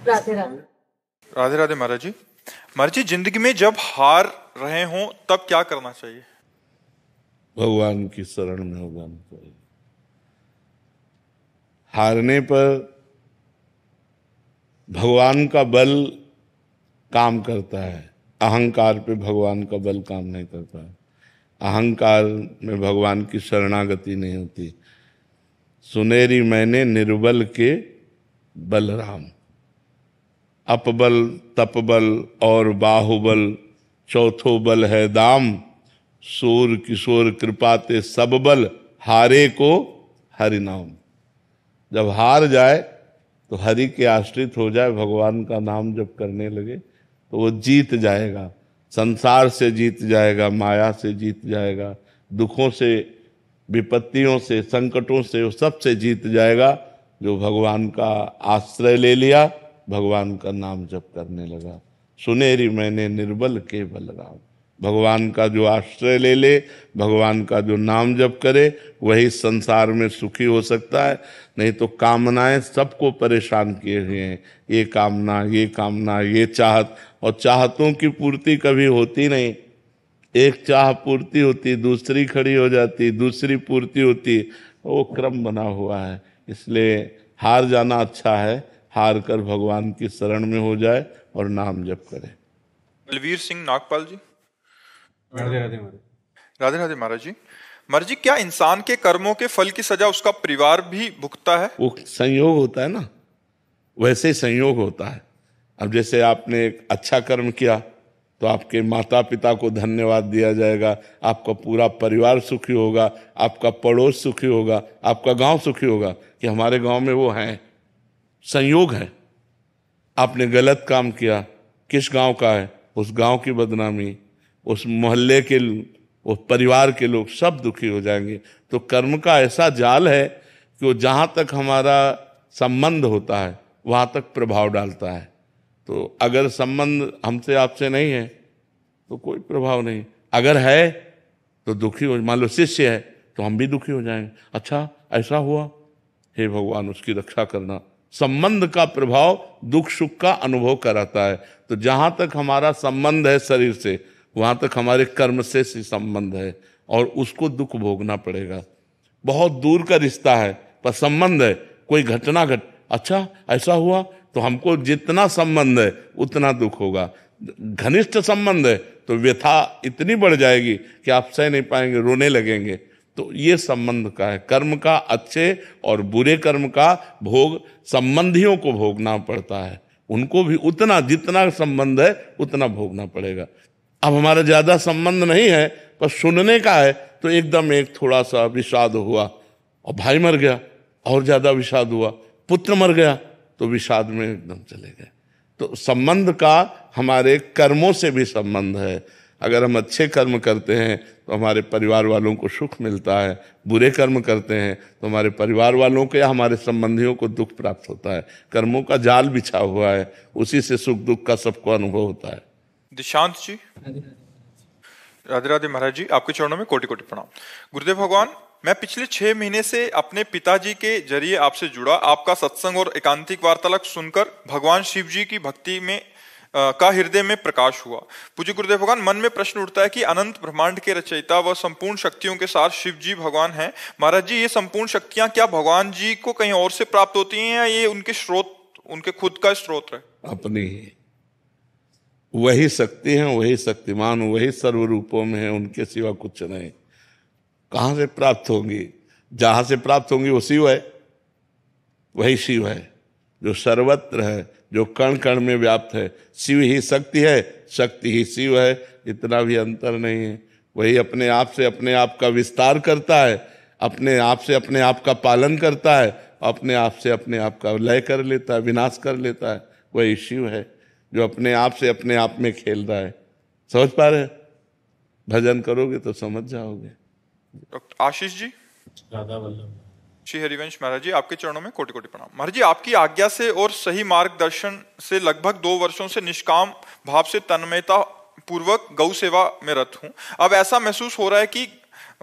राधे राधे। राधे राधे महाराज जी। महाराज जी, जिंदगी में जब हार रहे हों तब क्या करना चाहिए? भगवान की शरण में हो जाना चाहिए। हारने पर भगवान का बल काम करता है, अहंकार पे भगवान का बल काम नहीं करता है। अहंकार में भगवान की शरणागति नहीं होती। सुनेरी मैंने निर्बल के बलराम, अपबल तपबल और बाहुबल, चौथो बल है दाम, सूर किशोर कृपाते सब बल, हारे को हरि नाम। जब हार जाए तो हरि के आश्रित हो जाए, भगवान का नाम जब करने लगे तो वो जीत जाएगा। संसार से जीत जाएगा, माया से जीत जाएगा, दुखों से, विपत्तियों से, संकटों से, वो सब से जीत जाएगा। जो भगवान का आश्रय ले लिया, भगवान का नाम जप करने लगा। सुनेरी मैंने निर्बल के बलराम। भगवान का जो आश्रय ले ले, भगवान का जो नाम जप करे, वही संसार में सुखी हो सकता है। नहीं तो कामनाएं सबको परेशान किए हुए हैं। ये कामना, ये कामना, ये चाहत, और चाहतों की पूर्ति कभी होती नहीं। एक चाह पूर्ति होती, दूसरी खड़ी हो जाती, दूसरी पूर्ति होती, वो क्रम बना हुआ है। इसलिए हार जाना अच्छा है। हार कर भगवान की शरण में हो जाए और नाम जप करे। बलवीर सिंह नागपाल जी। राधे राधे महाराज। राधे राधे महाराज जी। महाराज जी, क्या इंसान के कर्मों के फल की सजा उसका परिवार भी भुगतता है? वो संयोग होता है ना, वैसे ही संयोग होता है। अब जैसे आपने एक अच्छा कर्म किया तो आपके माता पिता को धन्यवाद दिया जाएगा, आपका पूरा परिवार सुखी होगा, आपका पड़ोस सुखी होगा, आपका गांव सुखी होगा कि हमारे गांव में वो हैं। संयोग है। आपने गलत काम किया, किस गांव का है, उस गांव की बदनामी, उस मोहल्ले के, उस परिवार के लोग सब दुखी हो जाएंगे। तो कर्म का ऐसा जाल है कि वो जहां तक हमारा संबंध होता है वहां तक प्रभाव डालता है। तो अगर संबंध हमसे आपसे नहीं है तो कोई प्रभाव नहीं, अगर है तो दुखी हो। मान लो शिष्य है तो हम भी दुखी हो जाएंगे, अच्छा ऐसा हुआ, हे भगवान उसकी रक्षा करना। संबंध का प्रभाव दुख सुख का अनुभव कराता है। तो जहां तक हमारा संबंध है शरीर से, वहां तक हमारे कर्म से संबंध है, और उसको दुख भोगना पड़ेगा। बहुत दूर का रिश्ता है पर संबंध है, कोई घटना अच्छा ऐसा हुआ, तो हमको जितना संबंध है उतना दुख होगा। घनिष्ठ संबंध है तो व्यथा इतनी बढ़ जाएगी कि आप सह नहीं पाएंगे, रोने लगेंगे। तो ये संबंध का है। कर्म का, अच्छे और बुरे कर्म का भोग संबंधियों को भोगना पड़ता है। उनको भी उतना, जितना संबंध है उतना भोगना पड़ेगा। अब हमारा ज्यादा संबंध नहीं है पर सुनने का है, तो एकदम एक थोड़ा सा विषाद हुआ, और भाई मर गया और ज्यादा विषाद हुआ, पुत्र मर गया तो विषाद में एकदम चले गए। तो संबंध का हमारे कर्मों से भी संबंध है। अगर हम अच्छे कर्म करते हैं तो हमारे परिवार वालों को सुख मिलता है, बुरे कर्म करते हैं तो हमारे परिवार वालों को या हमारे संबंधियों को दुख प्राप्त होता है। कर्मों का जाल बिछा हुआ है, उसी से सुख दुख का सबको अनुभव होता है। दिशांत जी। राधे राधे महाराज जी, आपके चरणों में कोटि कोटि प्रणाम। गुरुदेव भगवान, मैं पिछले 6 महीने से अपने पिताजी के जरिए आपसे जुड़ा। आपका सत्संग और एकांतिक वार्तालाप सुनकर भगवान शिव जी की भक्ति में का हृदय में प्रकाश हुआ। पूज्य गुरुदेव भगवान, मन में प्रश्न उठता है कि अनंत ब्रह्मांड के रचयिता व संपूर्ण शक्तियों के साथ शिव जी भगवान हैं। महाराज जी, ये संपूर्ण शक्तियां क्या भगवान जी को कहीं और से प्राप्त होती हैं या ये उनके स्रोत, उनके खुद का स्रोत है? अपनी वही शक्ति है, वही शक्तिमान, वही सर्व रूपों में है, उनके सिवा कुछ नहीं। कहाँ से प्राप्त होंगी? जहां से प्राप्त होंगी वो शिव है, वही शिव है जो सर्वत्र है, जो कण कण में व्याप्त है। शिव ही शक्ति है, शक्ति ही शिव है, इतना भी अंतर नहीं है। वही अपने आप से अपने आप का विस्तार करता है, अपने आप से अपने आप का पालन करता है, अपने आप से अपने आप का लय कर लेता है, विनाश कर लेता है। वही शिव है जो अपने आप से अपने आप में खेल रहा है। समझ पा रहे? भजन करोगे तो समझ जाओगे। डॉक्टर आशीष जी। राधा वल्लभ। श्री हरिवंश महाराज जी, आपके चरणों में कोटि कोटि प्रणाम। महाराज जी, आपकी आज्ञा से और सही मार्गदर्शन से लगभग 2 वर्षों से निष्काम भाव से तन्मयता पूर्वक गौ सेवा में रत हूँ। अब ऐसा महसूस हो रहा है कि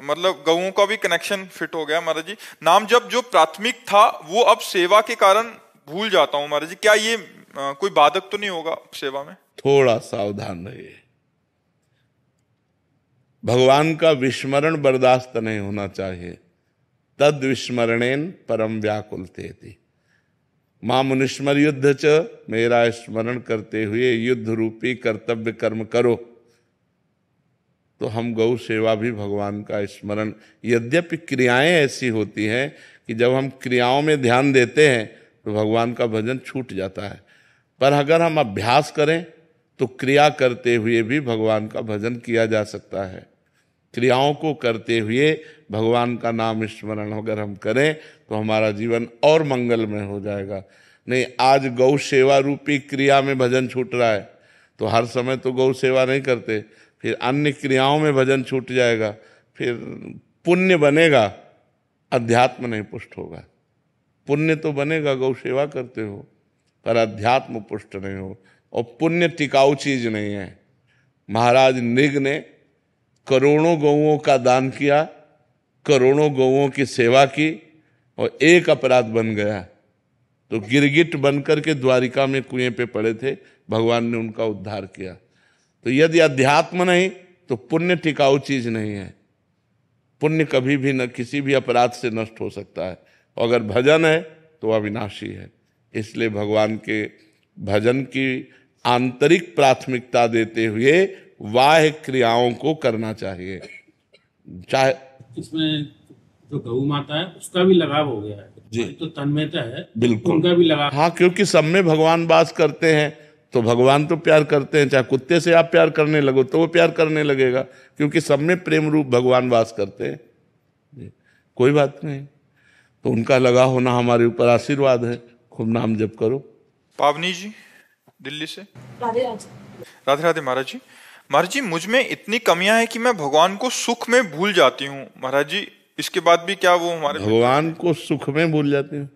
मतलब गौओं का भी कनेक्शन फिट हो गया। महाराज जी, नाम जब जो प्राथमिक था वो अब सेवा के कारण भूल जाता हूँ। महाराज जी, क्या ये कोई बाधक तो नहीं होगा सेवा में? थोड़ा सावधान रहिए। भगवान का विस्मरण बर्दाश्त नहीं होना चाहिए। तद विस्मरणेन परम व्याकुलतेति। मां मुनिस्मर युद्ध च, मेरा स्मरण करते हुए युद्ध रूपी कर्तव्य कर्म करो। तो हम गौ सेवा भी भगवान का स्मरण, यद्यपि क्रियाएं ऐसी होती हैं कि जब हम क्रियाओं में ध्यान देते हैं तो भगवान का भजन छूट जाता है, पर अगर हम अभ्यास करें तो क्रिया करते हुए भी भगवान का भजन किया जा सकता है। क्रियाओं को करते हुए भगवान का नाम स्मरण अगर हम करें तो हमारा जीवन और मंगलमय हो जाएगा। नहीं, आज गौ सेवा रूपी क्रिया में भजन छूट रहा है तो हर समय तो गौ सेवा नहीं करते, फिर अन्य क्रियाओं में भजन छूट जाएगा, फिर पुण्य बनेगा, अध्यात्म नहीं पुष्ट होगा। पुण्य तो बनेगा, गौ सेवा करते हो, पर अध्यात्म पुष्ट नहीं हो। और पुण्य टिकाऊ चीज नहीं है। महाराज नृग ने करोड़ों गौओं का दान किया, करोड़ों गौओं की सेवा की और एक अपराध बन गया तो गिरगिट बनकर के द्वारिका में कुएं पे पड़े थे, भगवान ने उनका उद्धार किया। तो यदि अध्यात्म नहीं तो पुण्य टिकाऊ चीज नहीं है। पुण्य कभी भी न किसी भी अपराध से नष्ट हो सकता है, और अगर भजन है तो अविनाशी है। इसलिए भगवान के भजन की आंतरिक प्राथमिकता देते हुए बाह्य क्रियाओं को करना चाहिए। चाहे इसमें जो गौ माता है उसका भी लगाव हो गया है जी, तो तन्मयता है, बिल्कुल उनका भी लगाव। हाँ, क्योंकि सब में भगवान वास करते हैं तो भगवान तो प्यार करते हैं। चाहे कुत्ते से आप प्यार करने लगो तो वो प्यार करने लगेगा, क्योंकि सब में प्रेम रूप भगवान वास करते हैं जी। कोई बात नहीं, तो उनका लगा होना हमारे ऊपर आशीर्वाद है। खूब नाम जप करो। पावनी जी दिल्ली से। राधे राधे। राधे राधे महाराज जी। महाराज जी, मुझ में इतनी कमियां हैं कि मैं भगवान को सुख में भूल जाती हूँ। महाराज जी, इसके बाद भी क्या वो हमारे भगवान को सुख में भूल जाते हैं?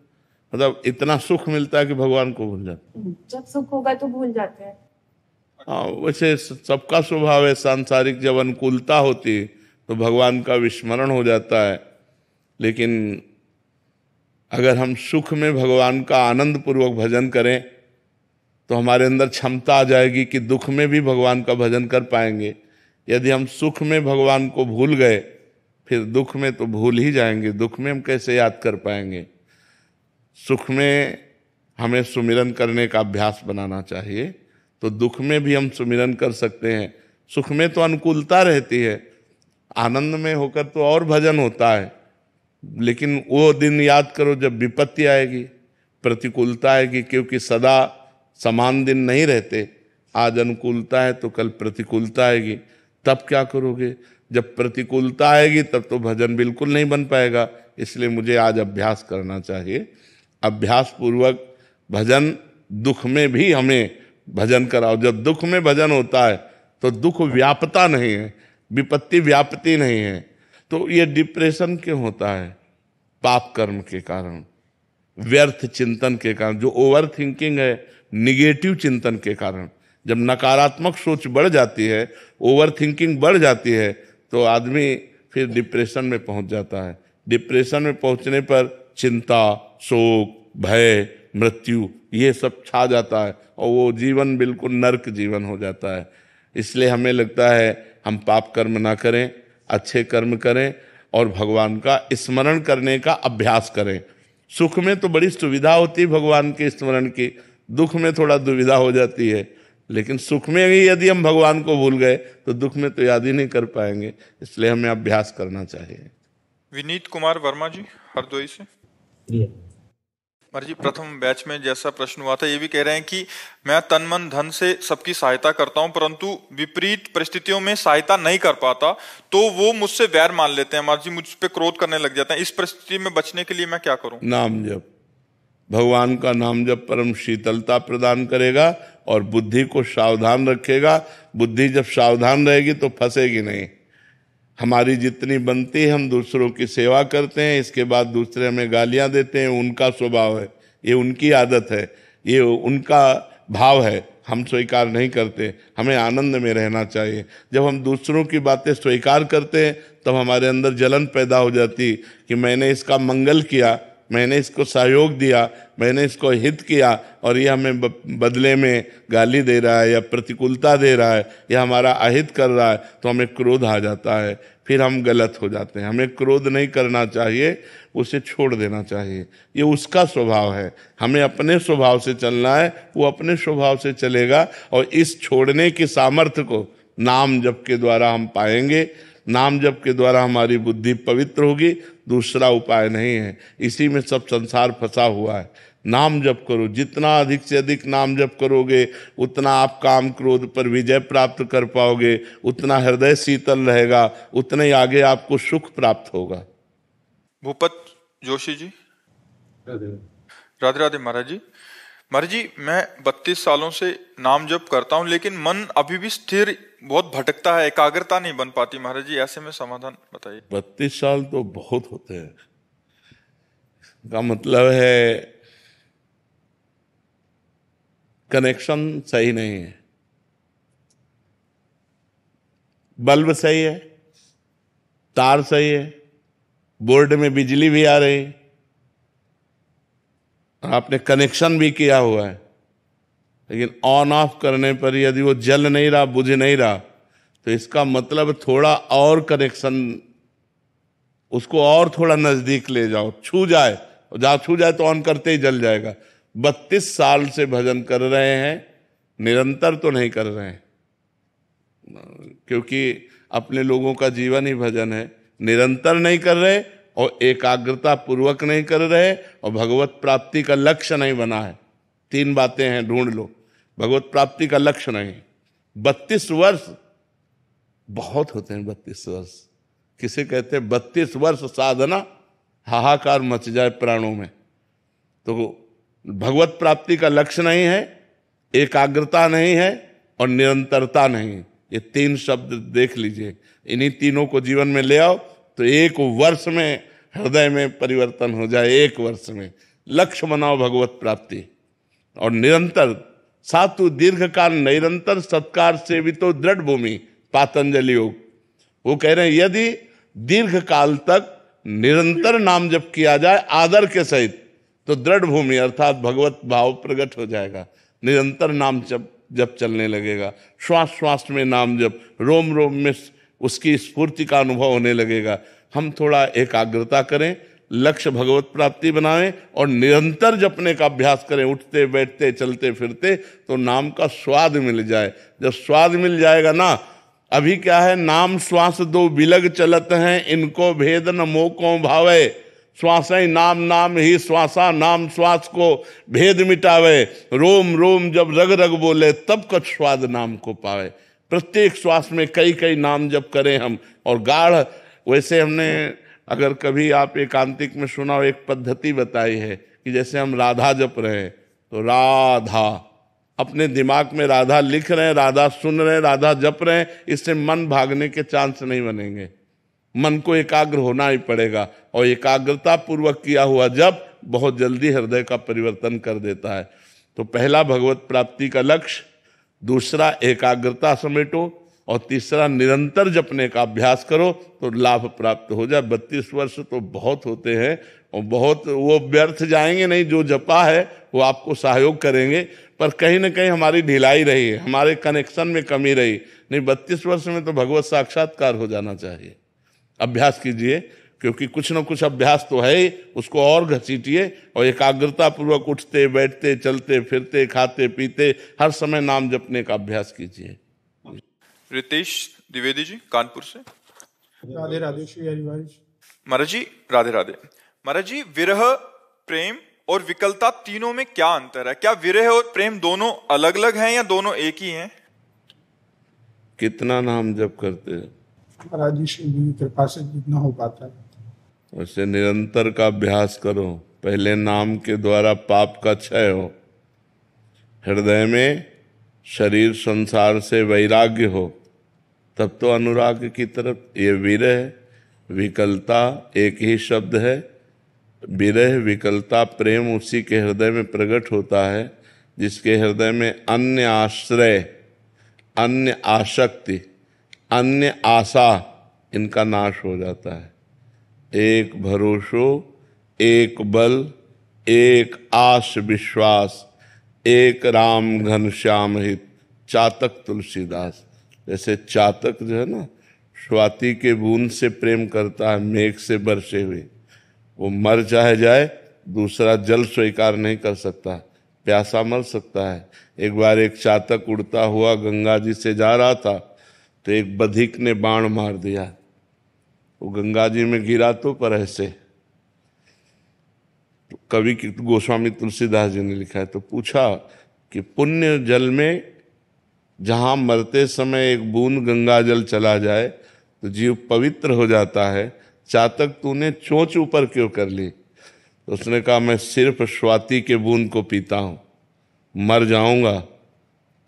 मतलब इतना सुख मिलता है कि भगवान को भूल जाते हैं? जब सुख होगा तो भूल जाते हैं। हाँ, वैसे सबका स्वभाव है सांसारिक, जब अनुकूलता होती है तो भगवान का विस्मरण हो जाता है। लेकिन अगर हम सुख में भगवान का आनंद पूर्वक भजन करें तो हमारे अंदर क्षमता आ जाएगी कि दुख में भी भगवान का भजन कर पाएंगे। यदि हम सुख में भगवान को भूल गए फिर दुख में तो भूल ही जाएंगे। दुख में हम कैसे याद कर पाएंगे? सुख में हमें सुमिरन करने का अभ्यास बनाना चाहिए, तो दुख में भी हम सुमिरन कर सकते हैं। सुख में तो अनुकूलता रहती है, आनंद में होकर तो और भजन होता है। लेकिन वो दिन याद करो जब विपत्ति आएगी, प्रतिकूलता आएगी, क्योंकि सदा समान दिन नहीं रहते। आज अनुकूलता है तो कल प्रतिकूलता आएगी, तब क्या करोगे? जब प्रतिकूलता आएगी तब तो भजन बिल्कुल नहीं बन पाएगा। इसलिए मुझे आज अभ्यास करना चाहिए। अभ्यास पूर्वक भजन, दुख में भी हमें भजन कराओ। जब दुख में भजन होता है तो दुख व्यापता नहीं है, विपत्ति व्यापती नहीं है। तो ये डिप्रेशन क्यों होता है? पाप कर्म के कारण, व्यर्थ चिंतन के कारण, जो ओवर थिंकिंग है, निगेटिव चिंतन के कारण। जब नकारात्मक सोच बढ़ जाती है, ओवर थिंकिंग बढ़ जाती है, तो आदमी फिर डिप्रेशन में पहुंच जाता है। डिप्रेशन में पहुंचने पर चिंता, शोक, भय, मृत्यु ये सब छा जाता है और वो जीवन बिल्कुल नरक जीवन हो जाता है। इसलिए हमें लगता है हम पाप कर्म ना करें, अच्छे कर्म करें और भगवान का स्मरण करने का अभ्यास करें। सुख में तो बड़ी सुविधा होती है भगवान के स्मरण की, दुख में थोड़ा दुविधा हो जाती है। लेकिन सुख में भी यदि हम भगवान को भूल गए तो दुख में तो याद ही नहीं कर पाएंगे। इसलिए हमें अभ्यास करना चाहिए। विनीत कुमार वर्मा जी हरदोई से। महाराज जी, प्रथम बैच में जैसा प्रश्न हुआ था, ये भी कह रहे हैं कि मैं तन मन धन से सबकी सहायता करता हूं, परंतु विपरीत परिस्थितियों में सहायता नहीं कर पाता तो वो मुझसे वैर मान लेते हैं। महाराज जी, मुझ पे क्रोध करने लग जाते हैं। इस परिस्थिति में बचने के लिए मैं क्या करूं? नाम जप। भगवान का नाम जप परम शीतलता प्रदान करेगा और बुद्धि को सावधान रखेगा। बुद्धि जब सावधान रहेगी तो फंसेगी नहीं। हमारी जितनी बनती है हम दूसरों की सेवा करते हैं, इसके बाद दूसरे हमें गालियां देते हैं। उनका स्वभाव है, ये उनकी आदत है, ये उनका भाव है, हम स्वीकार नहीं करते। हमें आनंद में रहना चाहिए। जब हम दूसरों की बातें स्वीकार करते हैं तब हमारे अंदर जलन पैदा हो जाती कि मैंने इसका मंगल किया मैंने इसको सहयोग दिया, मैंने इसको हित किया और ये हमें बदले में गाली दे रहा है या प्रतिकूलता दे रहा है या हमारा अहित कर रहा है, तो हमें क्रोध आ जाता है, फिर हम गलत हो जाते हैं। हमें क्रोध नहीं करना चाहिए, उसे छोड़ देना चाहिए। ये उसका स्वभाव है, हमें अपने स्वभाव से चलना है, वो अपने स्वभाव से चलेगा। और इस छोड़ने की सामर्थ्य को नाम जप के द्वारा हम पाएंगे। नाम जप के द्वारा हमारी बुद्धि पवित्र होगी, दूसरा उपाय नहीं है। इसी में सब संसार फंसा हुआ है। नाम जप करो, जितना अधिक से अधिक नाम जप करोगे उतना आप काम क्रोध पर विजय प्राप्त कर पाओगे, उतना हृदय शीतल रहेगा, उतने ही आगे आपको सुख प्राप्त होगा। भूपत जोशी जी। राधे राधे राधे महाराज जी। महाराज जी, मैं 32 सालों से नाम जप करता हूँ, लेकिन मन अभी भी स्थिर बहुत भटकता है, एकाग्रता नहीं बन पाती। महाराज जी, ऐसे में समाधान बताइए। 32 साल तो बहुत होते हैं, का मतलब है कनेक्शन सही नहीं है, बल्ब सही है, तार सही है, बोर्ड में बिजली भी आ रही, आपने कनेक्शन भी किया हुआ है, लेकिन ऑन ऑफ करने पर यदि वो जल नहीं रहा, बुझ नहीं रहा, तो इसका मतलब थोड़ा और कनेक्शन, उसको और थोड़ा नजदीक ले जाओ, छू जाए, जहां छू जाए तो ऑन करते ही जल जाएगा। 32 साल से भजन कर रहे हैं, निरंतर तो नहीं कर रहे हैं, क्योंकि अपने लोगों का जीवन ही भजन है। निरंतर नहीं कर रहे और एकाग्रता पूर्वक नहीं कर रहे और भगवत प्राप्ति का लक्ष्य नहीं बना है। 3 बातें हैं, ढूंढ लो। भगवत प्राप्ति का लक्ष्य नहीं। 32 वर्ष बहुत होते हैं। 32 वर्ष किसे कहते हैं? 32 वर्ष साधना, हाहाकार मच जाए प्राणों में। तो भगवत प्राप्ति का लक्ष्य नहीं है, एकाग्रता नहीं है और निरंतरता नहीं। ये 3 शब्द देख लीजिए, इन्हीं तीनों को जीवन में ले आओ तो 1 वर्ष में हृदय में परिवर्तन हो जाए। 1 वर्ष में लक्ष्य बनाओ भगवत प्राप्ति और निरंतर सातु दीर्घ काल निरंतर सत्कार सेवितो दृढ़ भूमि। पातंजलि योग वो कह रहे हैं यदि दीर्घ काल तक निरंतर नाम जप किया जाए आदर के सहित, तो दृढ़ भूमि अर्थात भगवत भाव प्रकट हो जाएगा। निरंतर नाम जप चलने लगेगा, श्वास श्वास में नाम जप, रोम रोम में उसकी स्फूर्ति का अनुभव होने लगेगा। हम थोड़ा एकाग्रता करें, लक्ष्य भगवत प्राप्ति बनाएं और निरंतर जपने का अभ्यास करें। उठते बैठते चलते फिरते तो नाम का स्वाद मिल जाए। जब स्वाद मिल जाएगा ना, अभी क्या है, नाम श्वास 2 बिलग चलत हैं, इनको भेद न मोको भावे। श्वास ही नाम, नाम ही श्वासा, नाम श्वास को भेद मिटावे। रोम रोम जब रग रग बोले, तब कछ स्वाद नाम को पावे। प्रत्येक श्वास में कई कई नाम जप करें हम और गाढ़। वैसे हमने अगर कभी आप एकांतिक में सुना हो, एक पद्धति बताई है कि जैसे हम राधा जप रहे हैं तो राधा अपने दिमाग में राधा लिख रहे हैं, राधा सुन रहे हैं, राधा जप रहे हैं। इससे मन भागने के चांस नहीं बनेंगे। मन को एकाग्र होना ही पड़ेगा और एकाग्रता पूर्वक किया हुआ जप बहुत जल्दी हृदय का परिवर्तन कर देता है। तो पहला भगवत प्राप्ति का लक्ष्य, दूसरा एकाग्रता समेटो और तीसरा निरंतर जपने का अभ्यास करो तो लाभ प्राप्त हो जाए। 32 वर्ष तो बहुत होते हैं और बहुत वो व्यर्थ जाएंगे नहीं। जो जपा है वो आपको सहयोग करेंगे, पर कहीं ना कहीं हमारी ढिलाई रही है, हमारे कनेक्शन में कमी रही। नहीं, 32 वर्ष में तो भगवत साक्षात्कार हो जाना चाहिए। अभ्यास कीजिए, क्योंकि कुछ न कुछ अभ्यास तो है ही, उसको और घसीटिए और एकाग्रता पूर्वक उठते बैठते चलते फिरते खाते पीते हर समय नाम जपने का अभ्यास कीजिए। रितेश द्विवेदी जी कानपुर से। राधे राधे श्री हरिवंश। महाराज जी राधे राधे। महाराज जी, विरह, प्रेम और विकलता तीनों में क्या अंतर है? क्या विरह और प्रेम दोनों अलग अलग हैं या दोनों एक ही हैं? कितना नाम जप करते हैं? महाराज जी श्री की कृपा से जितना हो पाता है। वैसे निरंतर का अभ्यास करो। पहले नाम के द्वारा पाप का क्षय हो, हृदय में शरीर संसार से वैराग्य हो, तब तो अनुराग की तरफ। ये विरह विकलता एक ही शब्द है। विरह विकलता प्रेम उसी के हृदय में प्रकट होता है जिसके हृदय में अन्य आश्रय, अन्य आसक्ति, अन्य आशा, इनका नाश हो जाता है। एक भरोसो एक बल, एक आस विश्वास, एक राम घनश्याम हित, चातक तुलसीदास। जैसे चातक जो है ना, स्वाति के बूंद से प्रेम करता है, मेघ से बरसे हुए। वो मर चाहे जाए, दूसरा जल स्वीकार नहीं कर सकता, प्यासा मर सकता है। एक बार एक चातक उड़ता हुआ गंगा जी से जा रहा था, तो एक बधिक ने बाण मार दिया। वो गंगा जी में गिरा तो पर ऐसे। तो कवि गोस्वामी तुलसीदास जी ने लिखा है, तो पूछा कि पुण्य जल में जहां मरते समय एक बूंद गंगा जल चला जाए तो जीव पवित्र हो जाता है, चातक तूने चोंच ऊपर क्यों कर ली? तो उसने कहा, मैं सिर्फ स्वाति के बूंद को पीता हूं, मर जाऊंगा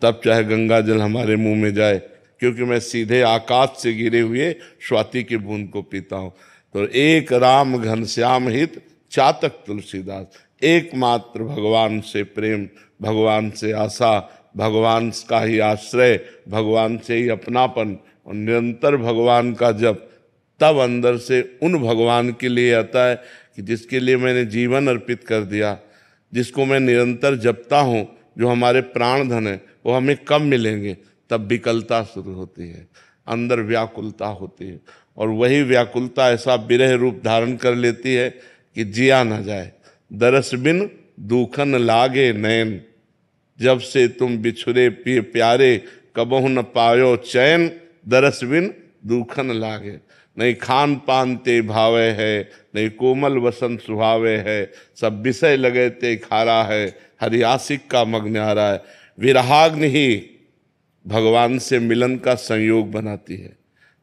तब चाहे गंगा जल हमारे मुंह में जाए, क्योंकि मैं सीधे आकाश से गिरे हुए स्वाति के बूंद को पीता हूं। तो एक राम घनश्याम हित, चातक तुलसीदास। एकमात्र भगवान से प्रेम, भगवान से आशा, भगवान का ही आश्रय, भगवान से ही अपनापन और निरंतर भगवान का जप, तब अंदर से उन भगवान के लिए आता है कि जिसके लिए मैंने जीवन अर्पित कर दिया, जिसको मैं निरंतर जपता हूँ, जो हमारे प्राण धन है, वो हमें कब मिलेंगे? तब विकलता शुरू होती है, अंदर व्याकुलता होती है, और वही व्याकुलता ऐसा विरह रूप धारण कर लेती है कि जिया न जाए। दरस बिन दूखन लागे नैन, जब से तुम बिछुरे पिए प्यारे, कबहु न पायो चैन, दरस बिन दूखन लागे। नहीं खान पान ते भावे है, नहीं कोमल वसंत सुहावे है, सब विषय लगे ते खारा है, हरियासिक का मग्न आ रहा है। विरहाग्नि ही भगवान से मिलन का संयोग बनाती है।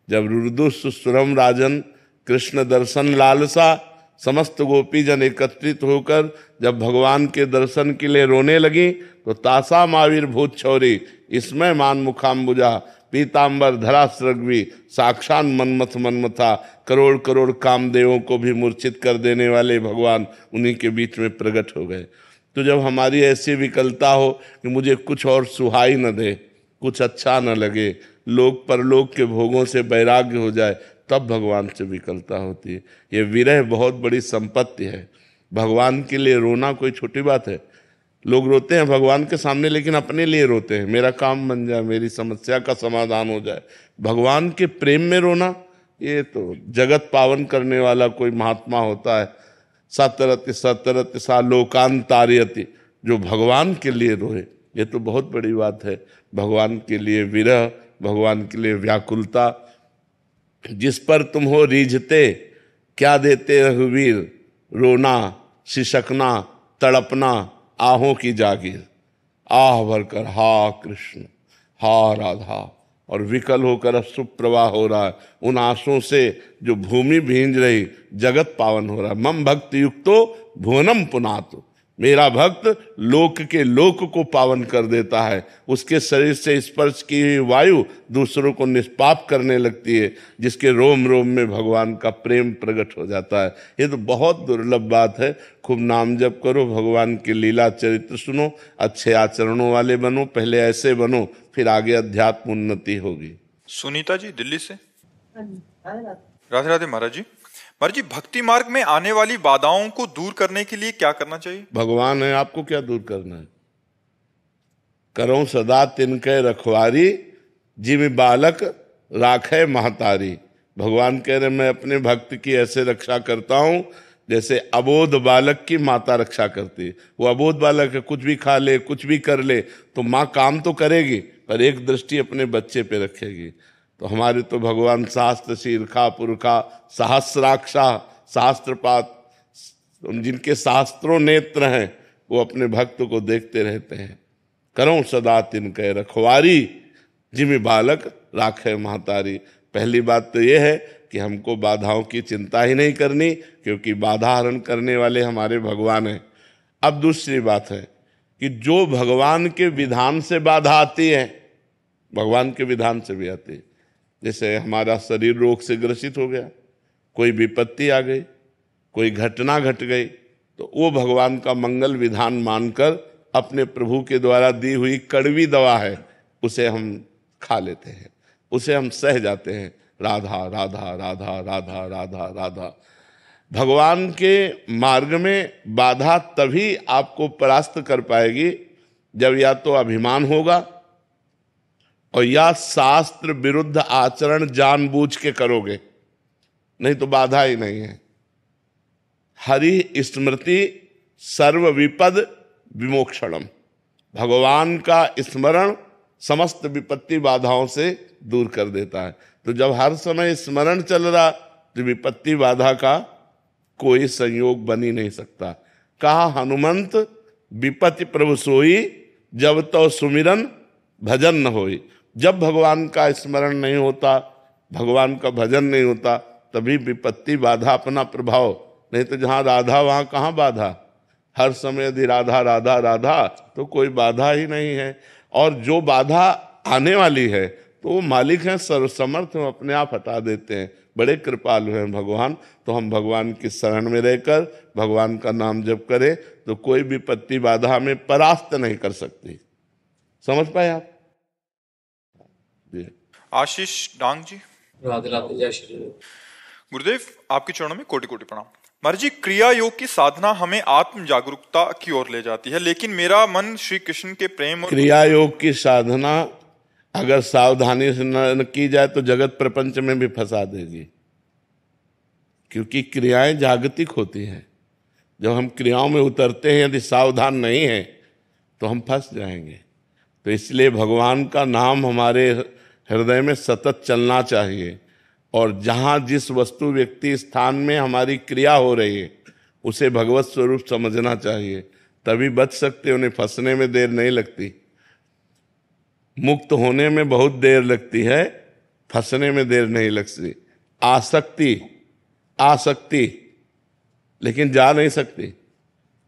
जब रुदु सुरम राजन कृष्ण दर्शन लालसा, समस्त गोपी जन एकत्रित होकर जब भगवान के दर्शन के लिए रोने लगी, तो तासा मावीर भूत छौरी, इसमें मान मुखाम्बुजा, पीतांबर धरा सृग्वी, साक्षात मनमथ मनमथा, करोड़ करोड़ कामदेवों को भी मूर्छित कर देने वाले भगवान उन्हीं के बीच में प्रकट हो गए। तो जब हमारी ऐसी विकलता हो कि मुझे कुछ और सुहाई न दे, कुछ अच्छा न लगे, लोक परलोक के भोगों से वैराग्य हो जाए, तब भगवान से विकलता होती है। ये विरह बहुत बड़ी संपत्ति है। भगवान के लिए रोना कोई छोटी बात है। लोग रोते हैं भगवान के सामने, लेकिन अपने लिए रोते हैं, मेरा काम बन जाए, मेरी समस्या का समाधान हो जाए। भगवान के प्रेम में रोना, ये तो जगत पावन करने वाला कोई महात्मा होता है। सतरति सतरति सा लोकांतार्यति, जो भगवान के लिए रोए, ये तो बहुत बड़ी बात है। भगवान के लिए विरह, भगवान के लिए व्याकुलता। जिस पर तुम हो रीझते, क्या देते रघुवीर, रोना सिसकना तड़पना आहों की जागीर। आह भरकर हा कृष्ण हा राधा, और विकल होकर अश्रु प्रवाह हो रहा है। उन आंसुओं से जो भूमि भींज रही, जगत पावन हो रहा है। मम भक्ति युक्तो भुवनम पुनातु, मेरा भक्त लोक के लोक को पावन कर देता है। उसके शरीर से स्पर्श की हुई वायु दूसरों को निष्पाप करने लगती है, जिसके रोम रोम में भगवान का प्रेम प्रकट हो जाता है। ये तो बहुत दुर्लभ बात है। खूब नाम जप करो, भगवान की लीला चरित्र सुनो, अच्छे आचरणों वाले बनो, पहले ऐसे बनो, फिर आगे अध्यात्म उन्नति होगी। सुनीता जी दिल्ली से। राधे राधे महाराज जी। महाराज जी, भक्ति मार्ग में आने वाली बाधाओं को दूर करने के लिए क्या करना चाहिए? भगवान है, आपको क्या दूर करना है? करो सदा तिनके रखवारी, जिम बालक राखे महतारी। भगवान कह रहे मैं अपने भक्त की ऐसे रक्षा करता हूं जैसे अबोध बालक की माता रक्षा करती है। वो अबोध बालक है, कुछ भी खा ले, कुछ भी कर ले, तो माँ काम तो करेगी, पर एक दृष्टि अपने बच्चे पे रखेगी। तो हमारे तो भगवान शास्त्र शीर्षा पुरखा सहस्राक्षा शास्त्रपात, जिनके शास्त्रों नेत्र हैं, वो अपने भक्त को देखते रहते हैं। करो सदा तिनके रखवारी, जिमि बालक राखे महतारी। पहली बात तो ये है कि हमको बाधाओं की चिंता ही नहीं करनी, क्योंकि बाधा हरण करने वाले हमारे भगवान हैं। अब दूसरी बात है कि जो भगवान के विधान से बाधा आती है, भगवान के विधान से भी आती है। जैसे हमारा शरीर रोग से ग्रसित हो गया, कोई विपत्ति आ गई, कोई घटना घट गई, तो वो भगवान का मंगल विधान मानकर अपने प्रभु के द्वारा दी हुई कड़वी दवा है, उसे हम खा लेते हैं, उसे हम सह जाते हैं। राधा राधा राधा राधा राधा राधा। भगवान के मार्ग में बाधा तभी आपको परास्त कर पाएगी जब या तो अभिमान होगा और या शास्त्र विरुद्ध आचरण जानबूझ के करोगे, नहीं तो बाधा ही नहीं है। हरि स्मृति सर्व विपद विमोक्षणम, भगवान का स्मरण समस्त विपत्ति बाधाओं से दूर कर देता है। तो जब हर समय स्मरण चल रहा तो विपत्ति बाधा का कोई संयोग बन ही नहीं सकता। कहा हनुमंत विपत्ति प्रभु सोई, जब तो सुमिरन भजन न होई। जब भगवान का स्मरण नहीं होता, भगवान का भजन नहीं होता, तभी विपत्ति बाधा अपना प्रभाव, नहीं तो जहां राधा वहां कहां बाधा। हर समय यदि राधा राधा राधा तो कोई बाधा ही नहीं है। और जो बाधा आने वाली है तो वो मालिक हैं, सर्वसमर्थ, हम अपने आप हटा देते हैं। बड़े कृपालु हैं भगवान। तो हम भगवान की शरण में रहकर भगवान का नाम जप करें तो कोई विपत्ति बाधा हमें परास्त नहीं कर सकती। समझ पाए आप? जी। आशीष डांग जी। राधे राधे, जय श्री राम। गुरुदेव, आपके चरणों में कोटि कोटि प्रणाम। महाराज जी, क्रिया योग की साधना हमें आत्म जागरूकता की ओर ले जाती है, लेकिन मेरा मन श्री कृष्ण के प्रेम और क्रिया योग की साधना अगर सावधानी से न की जाए तो जगत प्रपंच में भी फंसा देगी, क्योंकि क्रियाएं जागतिक होती हैं। जब हम क्रियाओं में उतरते हैं यदि सावधान नहीं है तो हम फंस जाएंगे। तो इसलिए भगवान का नाम हमारे हृदय में सतत चलना चाहिए, और जहाँ जिस वस्तु व्यक्ति स्थान में हमारी क्रिया हो रही है उसे भगवत स्वरूप समझना चाहिए, तभी बच सकते। उन्हें फंसने में देर नहीं लगती। मुक्त होने में बहुत देर लगती है, फंसने में देर नहीं लगती। आसक्ति लेकिन जा नहीं सकती।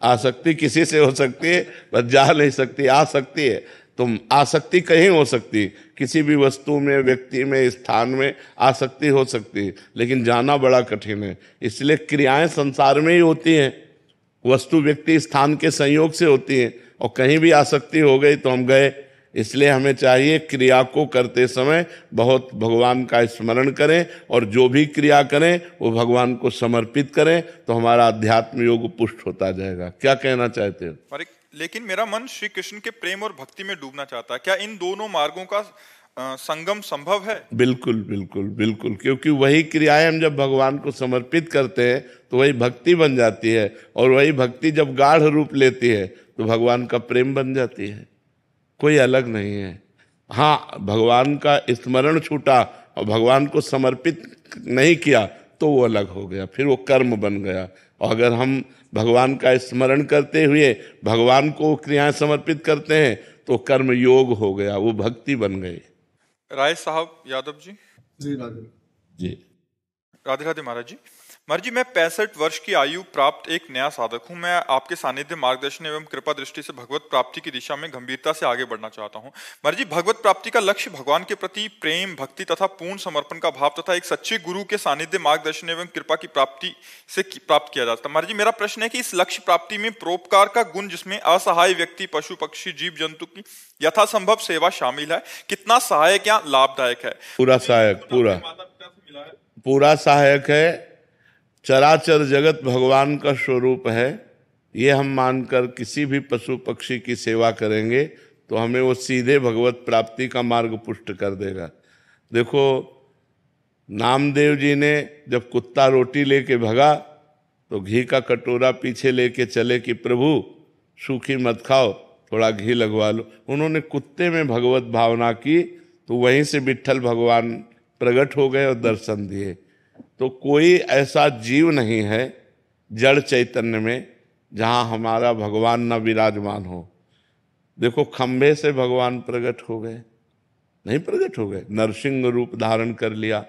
आसक्ति किसी से हो सकती है बस जा नहीं सकती। आसक्ति है, तुम आसक्ति कहीं हो सकती, किसी भी वस्तु में, व्यक्ति में, स्थान में आसक्ति हो सकती है, लेकिन जाना बड़ा कठिन है। इसलिए क्रियाएं संसार में ही होती हैं, वस्तु व्यक्ति स्थान के संयोग से होती हैं, और कहीं भी आसक्ति हो गई तो हम गए। इसलिए हमें चाहिए क्रिया को करते समय बहुत भगवान का स्मरण करें, और जो भी क्रिया करें वो भगवान को समर्पित करें, तो हमारा अध्यात्म योग पुष्ट होता जाएगा। क्या कहना चाहते हो? लेकिन मेरा मन श्री कृष्ण के प्रेम और भक्ति में डूबना चाहता है, क्या इन दोनों मार्गों का संगम संभव है? बिल्कुल बिल्कुल बिल्कुल, क्योंकि वही क्रियाएं हम जब भगवान को समर्पित करते हैं तो वही भक्ति बन जाती है, और वही भक्ति जब गाढ़ रूप लेती है तो भगवान का प्रेम बन जाती है। कोई अलग नहीं है। हाँ, भगवान का स्मरण छूटा और भगवान को समर्पित नहीं किया तो वो अलग हो गया, फिर वो कर्म बन गया। और अगर हम भगवान का स्मरण करते हुए भगवान को क्रियाएं समर्पित करते हैं तो कर्म योग हो गया, वो भक्ति बन गई। राय साहब यादव जी। जी राधे जी। राधे राधे महाराज जी। महाराज जी, मैं 65 वर्ष की आयु प्राप्त एक नया साधक हूं। मैं आपके सानिध्य, मार्गदर्शन एवं कृपा दृष्टि से भगवत प्राप्ति की दिशा में गंभीरता से आगे बढ़ना चाहता हूं। महाराज जी, भगवत प्राप्ति का लक्ष्य भगवान के प्रति प्रेम, भक्ति तथा पूर्ण समर्पण का भाव तथा एक सच्चे गुरु के सानिध्य, मार्गदर्शन एवं कृपा की प्राप्ति से प्राप्त किया जाता है। महाराज जी, मेरा प्रश्न है कि इस लक्ष्य प्राप्ति में परोपकार का गुण, जिसमें असहाय व्यक्ति, पशु पक्षी, जीव जंतु की यथासंभव सेवा शामिल है, कितना सहायक या लाभदायक है? पूरा सहायक, पूरा सहायक है। चराचर जगत भगवान का स्वरूप है, ये हम मानकर किसी भी पशु पक्षी की सेवा करेंगे तो हमें वो सीधे भगवत प्राप्ति का मार्ग पुष्ट कर देगा। देखो, नामदेव जी ने जब कुत्ता रोटी लेके भगा तो घी का कटोरा पीछे लेके चले कि प्रभु सूखी मत खाओ, थोड़ा घी लगवा लो। उन्होंने कुत्ते में भगवत भावना की तो वहीं से विट्ठल भगवान प्रकट हो गए और दर्शन दिए। तो कोई ऐसा जीव नहीं है जड़ चैतन्य में जहां हमारा भगवान न विराजमान हो। देखो, खंभे से भगवान प्रकट हो गए, नहीं प्रकट हो गए, नरसिंह रूप धारण कर लिया।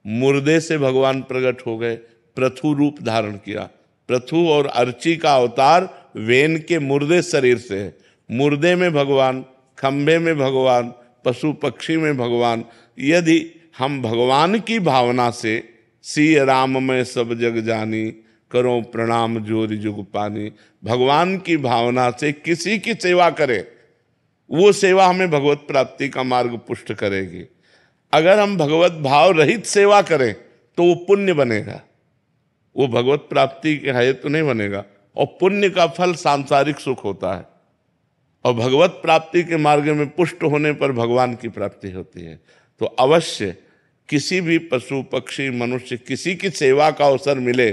मुर्दे से भगवान प्रकट हो गए, पृथु रूप धारण किया। पृथु और अर्ची का अवतार वेन के मुर्दे शरीर से है। मुर्दे में भगवान, खंभे में भगवान, पशु पक्षी में भगवान। यदि हम भगवान की भावना से सी राम में सब जग जानी, करो प्रणाम जोरि जुग पानी, भगवान की भावना से किसी की सेवा करें, वो सेवा हमें भगवत प्राप्ति का मार्ग पुष्ट करेगी। अगर हम भगवत भाव रहित सेवा करें तो वो पुण्य बनेगा। वो भगवत प्राप्ति के हेतु नहीं बनेगा। और पुण्य का फल सांसारिक सुख होता है, और भगवत प्राप्ति के मार्ग में पुष्ट होने पर भगवान की प्राप्ति होती है। तो अवश्य किसी भी पशु पक्षी मनुष्य किसी की सेवा का अवसर मिले,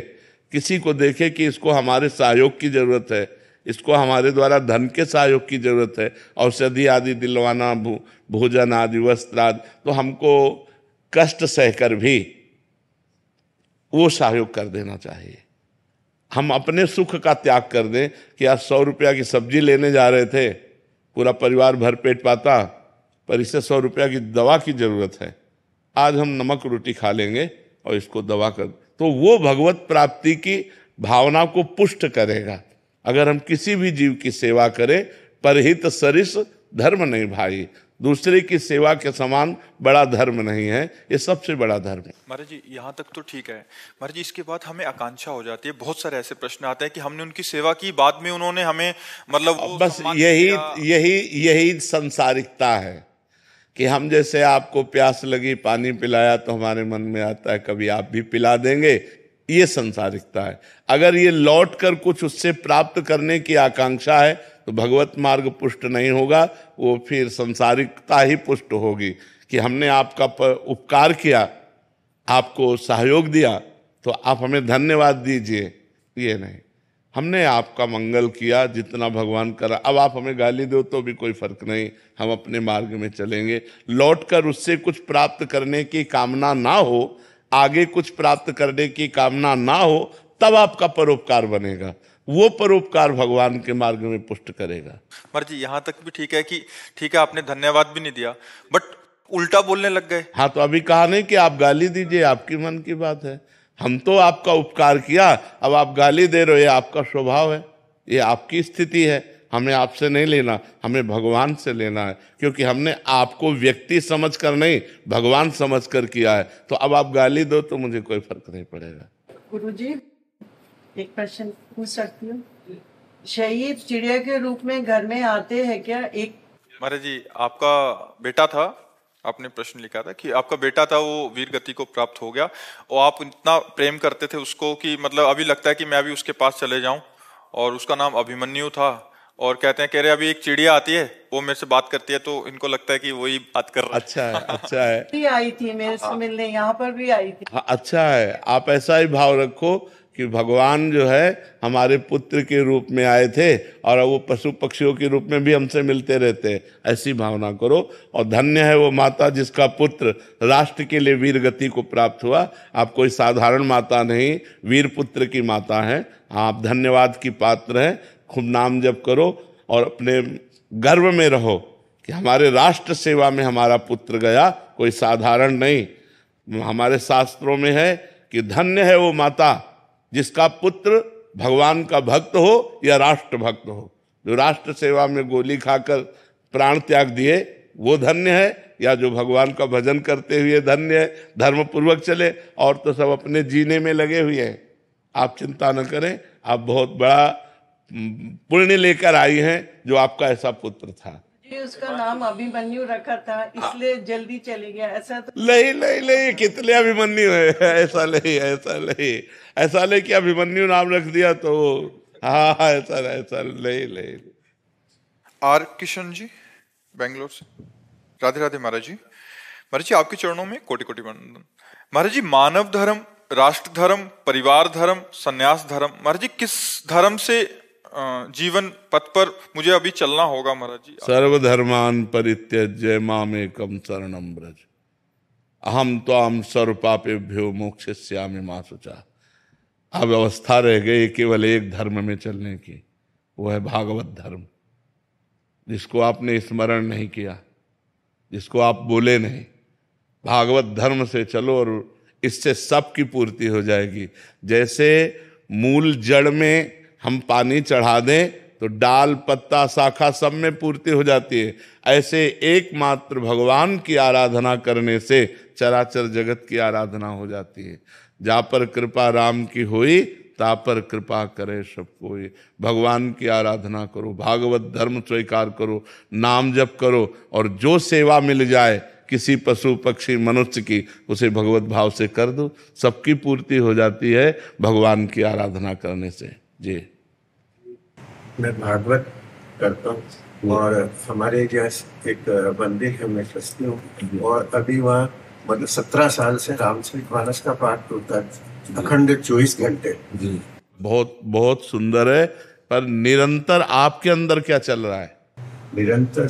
किसी को देखे कि इसको हमारे सहयोग की जरूरत है, इसको हमारे द्वारा धन के सहयोग की जरूरत है, औषधि आदि दिलवाना, भोजन आदि, वस्त्र आदि, तो हमको कष्ट सहकर भी वो सहयोग कर देना चाहिए। हम अपने सुख का त्याग कर दें कि आज 100 रुपया की सब्जी लेने जा रहे थे, पूरा परिवार भर पेट पाता, पर इसे 100 रुपया की दवा की जरूरत है, आज हम नमक रोटी खा लेंगे और इसको दवा कर, तो वो भगवत प्राप्ति की भावना को पुष्ट करेगा। अगर हम किसी भी जीव की सेवा करें, परहित सरिस धर्म नहीं भाई, दूसरे की सेवा के समान बड़ा धर्म नहीं है, ये सबसे बड़ा धर्म है। महाराज जी यहाँ तक तो ठीक है। महाराज जी इसके बाद हमें आकांक्षा हो जाती है, बहुत सारे ऐसे प्रश्न आते हैं कि हमने उनकी सेवा की, बाद में उन्होंने हमें मतलब वो बस सम्मान यही दिया। यही यही संसारिकता है कि हम जैसे आपको प्यास लगी, पानी पिलाया, तो हमारे मन में आता है कभी आप भी पिला देंगे, ये संसारिकता है। अगर ये लौट कर कुछ उससे प्राप्त करने की आकांक्षा है तो भगवत मार्ग पुष्ट नहीं होगा, वो फिर संसारिकता ही पुष्ट होगी कि हमने आपका उपकार किया, आपको सहयोग दिया, तो आप हमें धन्यवाद दीजिए, ये नहीं। हमने आपका मंगल किया जितना भगवान करा, अब आप हमें गाली दो तो भी कोई फर्क नहीं, हम अपने मार्ग में चलेंगे। लौटकर उससे कुछ प्राप्त करने की कामना ना हो, आगे कुछ प्राप्त करने की कामना ना हो, तब आपका परोपकार बनेगा, वो परोपकार भगवान के मार्ग में पुष्ट करेगा। महाराज जी यहाँ तक भी ठीक है कि ठीक है आपने धन्यवाद भी नहीं दिया, बट उल्टा बोलने लग गए। हाँ, तो अभी कहा नहीं कि आप गाली दीजिए, आपकी मन की बात है, हम तो आपका उपकार किया, अब आप गाली दे रहे हो, ये आपका स्वभाव है, ये आपकी स्थिति है, हमें आपसे नहीं लेना, हमें भगवान से लेना है, क्योंकि हमने आपको व्यक्ति समझकर नहीं भगवान समझकर किया है। तो अब आप गाली दो तो मुझे कोई फर्क नहीं पड़ेगा। गुरुजी एक प्रश्न पूछ सकती हूँ? शहीद चिड़िया के रूप में घर में आते हैं क्या? एक महाराज जी आपका बेटा था, आपने प्रश्न लिखा था कि आपका बेटा था वो वीर गति को प्राप्त हो गया, और आप इतना प्रेम करते थे उसको कि मतलब अभी लगता है कि मैं अभी उसके पास चले जाऊं, और उसका नाम अभिमन्यु था, और कहते हैं कह रहे अभी एक चिड़िया आती है वो मेरे से बात करती है, तो इनको लगता है कि वही बात कर रहा है। अच्छा है, अच्छा है। भी आई थी मेरे से मिलने, यहाँ पर भी आई थी। हाँ, अच्छा है, आप ऐसा ही भाव रखो कि भगवान जो है हमारे पुत्र के रूप में आए थे, और वो पशु पक्षियों के रूप में भी हमसे मिलते रहते हैं, ऐसी भावना करो। और धन्य है वो माता जिसका पुत्र राष्ट्र के लिए वीर गति को प्राप्त हुआ। आप कोई साधारण माता नहीं, वीर पुत्र की माता हैं, आप धन्यवाद की पात्र हैं। खूब नाम जप करो और अपने गर्व में रहो कि हमारे राष्ट्र सेवा में हमारा पुत्र गया, कोई साधारण नहीं। हमारे शास्त्रों में है कि धन्य है वो माता जिसका पुत्र भगवान का भक्त हो या राष्ट्र भक्त हो। जो राष्ट्र सेवा में गोली खाकर प्राण त्याग दिए वो धन्य है, या जो भगवान का भजन करते हुए धन्य है, धर्म पूर्वक चले। और तो सब अपने जीने में लगे हुए हैं, आप चिंता न करें, आप बहुत बड़ा पुण्य लेकर आई हैं जो आपका ऐसा पुत्र था। जी उसका नाम अभिमन्यु रखा था, इसलिए जल्दी चली गया, ऐसा तो नहीं नहीं नहीं, कितने अभिमन्यु है, ऐसा नहीं, ऐसा नहीं, ऐसा नहीं कि अभिमन्यु नाम रख दिया तो हाँ, ऐसा नहीं नहीं। आर किशन जी बेंगलोर से, राधे राधे महाराज जी। महाराज जी आपके चरणों में कोटि कोटि वंदन। महाराज जी मानव धर्म, राष्ट्र धर्म, परिवार धर्म, संन्यास धर्म, महाराज जी किस धर्म से जीवन पथ पर मुझे अभी चलना होगा? महाराज जी सर्वधर्मान परित्यज्य मामेकं शरणं व्रज, अहम त्वां सर्वपापेभ्यो मोक्षयिष्यामि मा शुचा। अब व्यवस्था रह गई केवल एक धर्म में चलने की, वो है भागवत धर्म, जिसको आपने स्मरण नहीं किया, जिसको आप बोले नहीं। भागवत धर्म से चलो और इससे सबकी पूर्ति हो जाएगी। जैसे मूल जड़ में हम पानी चढ़ा दें तो डाल पत्ता शाखा सब में पूर्ति हो जाती है, ऐसे एकमात्र भगवान की आराधना करने से चराचर जगत की आराधना हो जाती है। जा पर कृपा राम की हुई, ता पर कृपा करे सब कोई। भगवान की आराधना करो, भागवत धर्म स्वीकार करो, नाम जप करो, और जो सेवा मिल जाए किसी पशु पक्षी मनुष्य की, उसे भगवत भाव से कर दो, सबकी पूर्ति हो जाती है भगवान की आराधना करने से। जी, मैं भागवत करता हूँ और हमारे जैसे एक मंदिर है, मैं ट्रस्टी हूँ, और अभी वहाँ मतलब 17 साल से रामचरितमानस का पाठ होता है अखंड 24 घंटे। जी, बहुत बहुत सुंदर है। पर निरंतर आपके अंदर क्या चल रहा है? निरंतर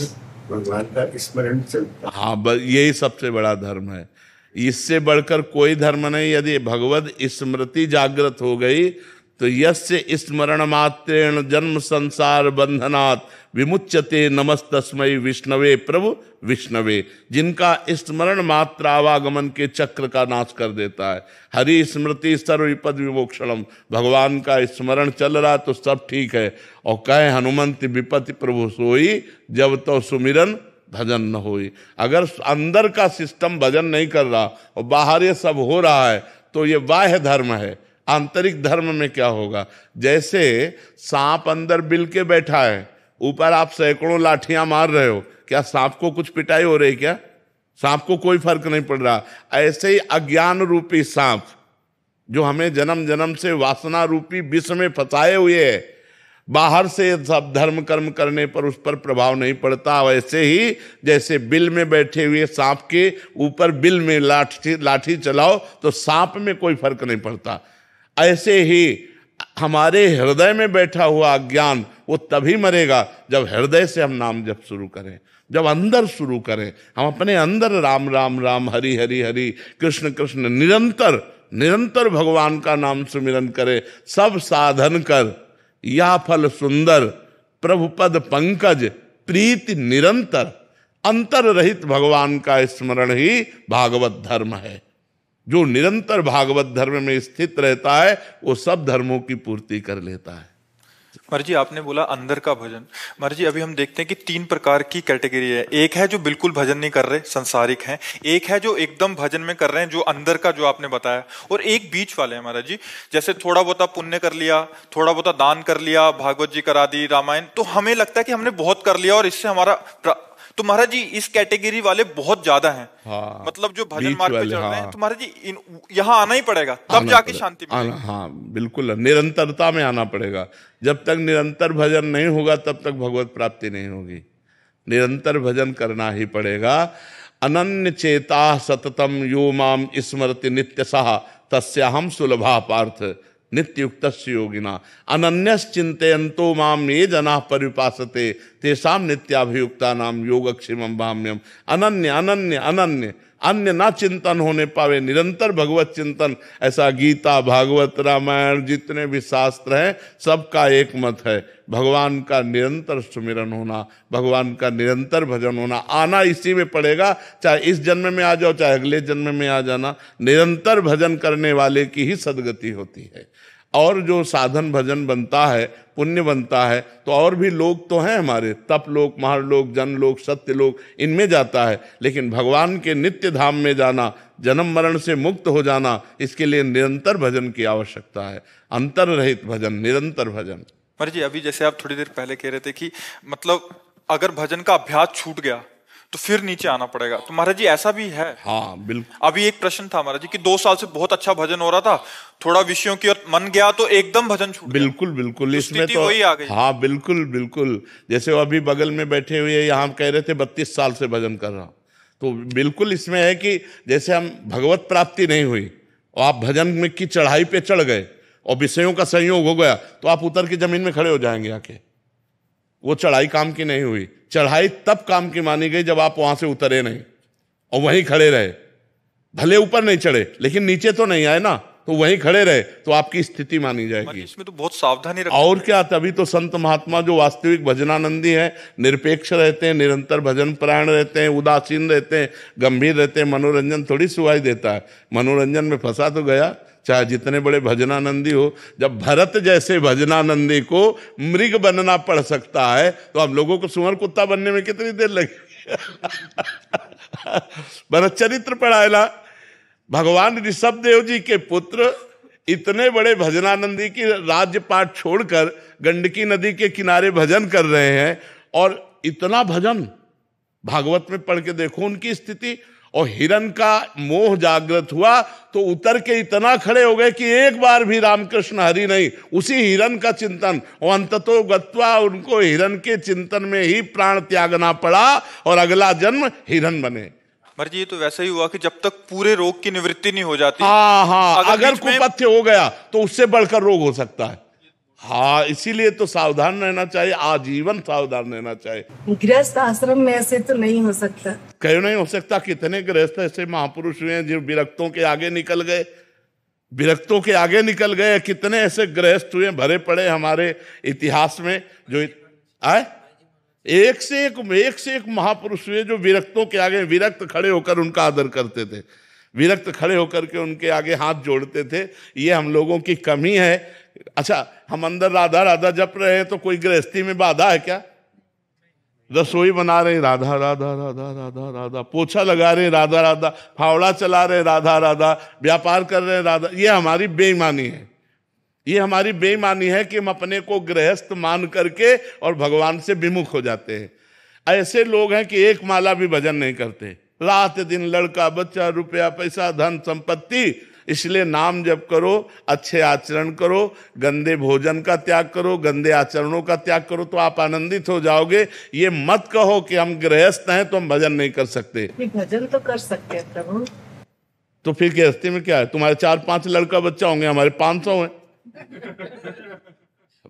भगवान का स्मरण चलता है। हाँ, यही सबसे बड़ा धर्म है। इससे बढ़कर कोई धर्म नहीं। यदि भगवत स्मृति जागृत हो गई तो यस्य स्मरण मात्रेण जन्म संसार बंधनात् विमुच्यते नमस्तस्मै विष्णवे प्रभु विष्णवे। जिनका स्मरण मात्र आवागमन के चक्र का नाश कर देता है। हरि स्मृति सर्व विपद विमोक्षणम। भगवान का स्मरण चल रहा तो सब ठीक है। और कहे हनुमंत विपत्ति प्रभु सोई, जब तो सुमिरन भजन न होई। अगर अंदर का सिस्टम भजन नहीं कर रहा और बाहर ये सब हो रहा है तो ये बाह्य धर्म है। आंतरिक धर्म में क्या होगा? जैसे सांप अंदर बिल के बैठा है, ऊपर आप सैकड़ों लाठियां मार रहे हो, क्या सांप को कुछ पिटाई हो रही? क्या सांप को कोई फर्क नहीं पड़ रहा? ऐसे ही अज्ञान रूपी सांप जो हमें जन्म जन्म से वासना रूपी विष में फंसाए हुए है, बाहर से सब धर्म कर्म करने पर उस पर प्रभाव नहीं पड़ता। वैसे ही जैसे बिल में बैठे हुए सांप के ऊपर बिल में लाठी चलाओ तो सांप में कोई फर्क नहीं पड़ता। ऐसे ही हमारे हृदय में बैठा हुआ अज्ञान वो तभी मरेगा जब हृदय से हम नाम जप शुरू करें, जब अंदर शुरू करें। हम अपने अंदर राम राम राम, हरि हरि हरि, कृष्ण कृष्ण, निरंतर निरंतर भगवान का नाम सुमिरन करें। सब साधन कर या फल सुंदर, प्रभु पद पंकज प्रीति निरंतर। अंतर रहित भगवान का स्मरण ही भागवत धर्म है। जो निरंतर भागवत धर्म में स्थित रहता है वो सब धर्मों की पूर्ति कर लेता है। महाराज जी, आपने बोला अंदर का भजन। महाराज जी, अभी हम देखते हैं कि 3 प्रकार की कैटेगरी है। एक है जो बिल्कुल भजन नहीं कर रहे, संसारिक हैं। एक है जो एकदम भजन में कर रहे हैं, जो अंदर का जो आपने बताया। और एक बीच वाले हैं महाराज जी, जैसे थोड़ा बहुत पुण्य कर लिया, थोड़ा बहुत दान कर लिया, भागवत जी करा दी, रामायण, तो हमें लगता है कि हमने बहुत कर लिया और इससे हमारा तो महाराज जी इस कैटेगरी वाले बहुत ज्यादा हैं। हाँ, मतलब जो भजन मार्ग पे चल रहे हैं। हाँ। तो महाराज जी यहाँ आना ही पड़ेगा, तब जाके शांति मिलेगी। हाँ बिल्कुल, निरंतरता में आना पड़ेगा। जब तक निरंतर भजन नहीं होगा तब तक भगवत प्राप्ति नहीं होगी। निरंतर भजन करना ही पड़ेगा। अनन्य चेता सततम यो माम स्मरति नित्यसः तस्याहम सुलभा पार्थ नित्युक्तस्य योगिना। अनन्यश्चिन्तयन्तो माम ये जना परिपासते तेषाम नित्याभियुक्ता नाम योगक्षेमं भाम्यम। अनन्य अनन्य अनन्य, अन्य ना चिंतन होने पावे, निरंतर भगवत चिंतन। ऐसा गीता, भागवत, रामायण, जितने भी शास्त्र हैं सबका एक मत है, भगवान का निरंतर सुमिरन होना, भगवान का निरंतर भजन होना। आना इसी में पड़ेगा, चाहे इस जन्म में आ जाओ चाहे अगले जन्म में आ जाना। निरंतर भजन करने वाले की ही सदगति होती है। और जो साधन भजन बनता है, पुण्य बनता है, तो और भी लोग तो हैं हमारे, तप लोक, महालोक, जनलोक, सत्य लोक, इनमें जाता है। लेकिन भगवान के नित्य धाम में जाना, जन्म मरण से मुक्त हो जाना, इसके लिए निरंतर भजन की आवश्यकता है। अंतर रहित भजन, निरंतर भजन। महाराज जी, अभी जैसे आप थोड़ी देर पहले कह रहे थे कि मतलब अगर भजन का अभ्यास छूट गया तो फिर नीचे आना पड़ेगा, तो महाराज जी ऐसा भी है? हाँ बिल्कुल। अभी एक प्रश्न था महाराज जी कि 2 साल से बहुत अच्छा भजन हो रहा था, थोड़ा विषयों की ओर मन गया तो एकदम भजन छूट गया। बिल्कुल बिल्कुल, इसमें तो वही आ गई। हाँ बिल्कुल बिल्कुल। जैसे वो अभी बगल में बैठे हुए यहाँ कह रहे थे 32 साल से भजन कर रहा हूँ, तो बिल्कुल इसमें है कि जैसे हम भगवत प्राप्ति नहीं हुई और आप भजन में की चढ़ाई पे चढ़ गए और विषयों का संयोग हो गया तो आप उतर के जमीन में खड़े हो जाएंगे आके। वो चढ़ाई काम की नहीं हुई। चढ़ाई तब काम की मानी गई जब आप वहां से उतरे नहीं और वहीं खड़े रहे। भले ऊपर नहीं चढ़े लेकिन नीचे तो नहीं आए ना, तो वहीं खड़े रहे तो आपकी स्थिति मानी जाएगी। इसमें तो बहुत सावधानी रखनी। और क्या, तभी तो संत महात्मा जो वास्तविक भजनानंदी है, निरपेक्ष रहते हैं, निरंतर भजन परायण रहते हैं, उदासीन रहते हैं, गंभीर रहते हैं। मनोरंजन थोड़ी सुहाई देता है, मनोरंजन में फंसा तो गया, चाहे जितने बड़े भजनानंदी हो। जब भरत जैसे भजनानंदी को मृग बनना पड़ सकता है तो हम लोगों को सुअर कुत्ता बनने में कितनी देर लगी। भरत चरित्र पढ़ा है ना, भगवान ऋषभ देव जी के पुत्र इतने बड़े भजनानंदी की राज्यपाट छोड़कर गंडकी नदी के किनारे भजन कर रहे हैं। और इतना भजन भागवत में पढ़ के देखो उनकी स्थिति। और हिरण का मोह जागृत हुआ तो उतर के इतना खड़े हो गए कि एक बार भी रामकृष्ण हरि नहीं, उसी हिरण का चिंतन। और अंततो गत्वा उनको हिरण के चिंतन में ही प्राण त्यागना पड़ा और अगला जन्म हिरण बने। महाराज जी ये तो वैसा ही हुआ कि जब तक पूरे रोग की निवृत्ति नहीं हो जाती। हाँ, अगर बीच में कुपथ्य हो गया तो उससे बढ़कर रोग हो सकता है। हाँ, इसीलिए तो सावधान रहना चाहिए, आजीवन सावधान रहना चाहिए। गृहस्थ आश्रम में ऐसे तो नहीं हो सकता। क्यों नहीं हो सकता? कितने गृहस्थ ऐसे महापुरुष हुए हैं जो विरक्तों के आगे निकल गए, विरक्तों के आगे निकल गए। कितने ऐसे गृहस्थ हुए भरे पड़े हमारे इतिहास में जो आए, एक से एक महापुरुष हुए जो विरक्तों के आगे, विरक्त खड़े होकर उनका आदर करते थे, विरक्त खड़े होकर के उनके आगे हाथ जोड़ते थे। ये हम लोगों की कमी है। अच्छा, हम अंदर राधा राधा जप रहे हैं तो कोई गृहस्थी में बाधा है क्या? रसोई बना रहे राधा राधा राधा राधा राधा, पोछा लगा रहे राधा राधा, फावड़ा चला रहे राधा राधा, व्यापार कर रहे राधा। ये हमारी बेईमानी है, ये हमारी बेईमानी है कि हम अपने को गृहस्थ मान करके और भगवान से विमुख हो जाते हैं। ऐसे लोग हैं कि एक माला भी भजन नहीं करते, रात दिन लड़का बच्चा रुपया पैसा धन संपत्ति। इसलिए नाम जप करो, अच्छे आचरण करो, गंदे भोजन का त्याग करो, गंदे आचरणों का त्याग करो तो आप आनंदित हो जाओगे। ये मत कहो कि हम गृहस्थ हैं तो हम भजन नहीं कर सकते। भजन तो कर सकते हैं प्रभु। तो फिर गृहस्थी में क्या है? तुम्हारे 4-5 लड़का बच्चा होंगे, हमारे 500 हैं।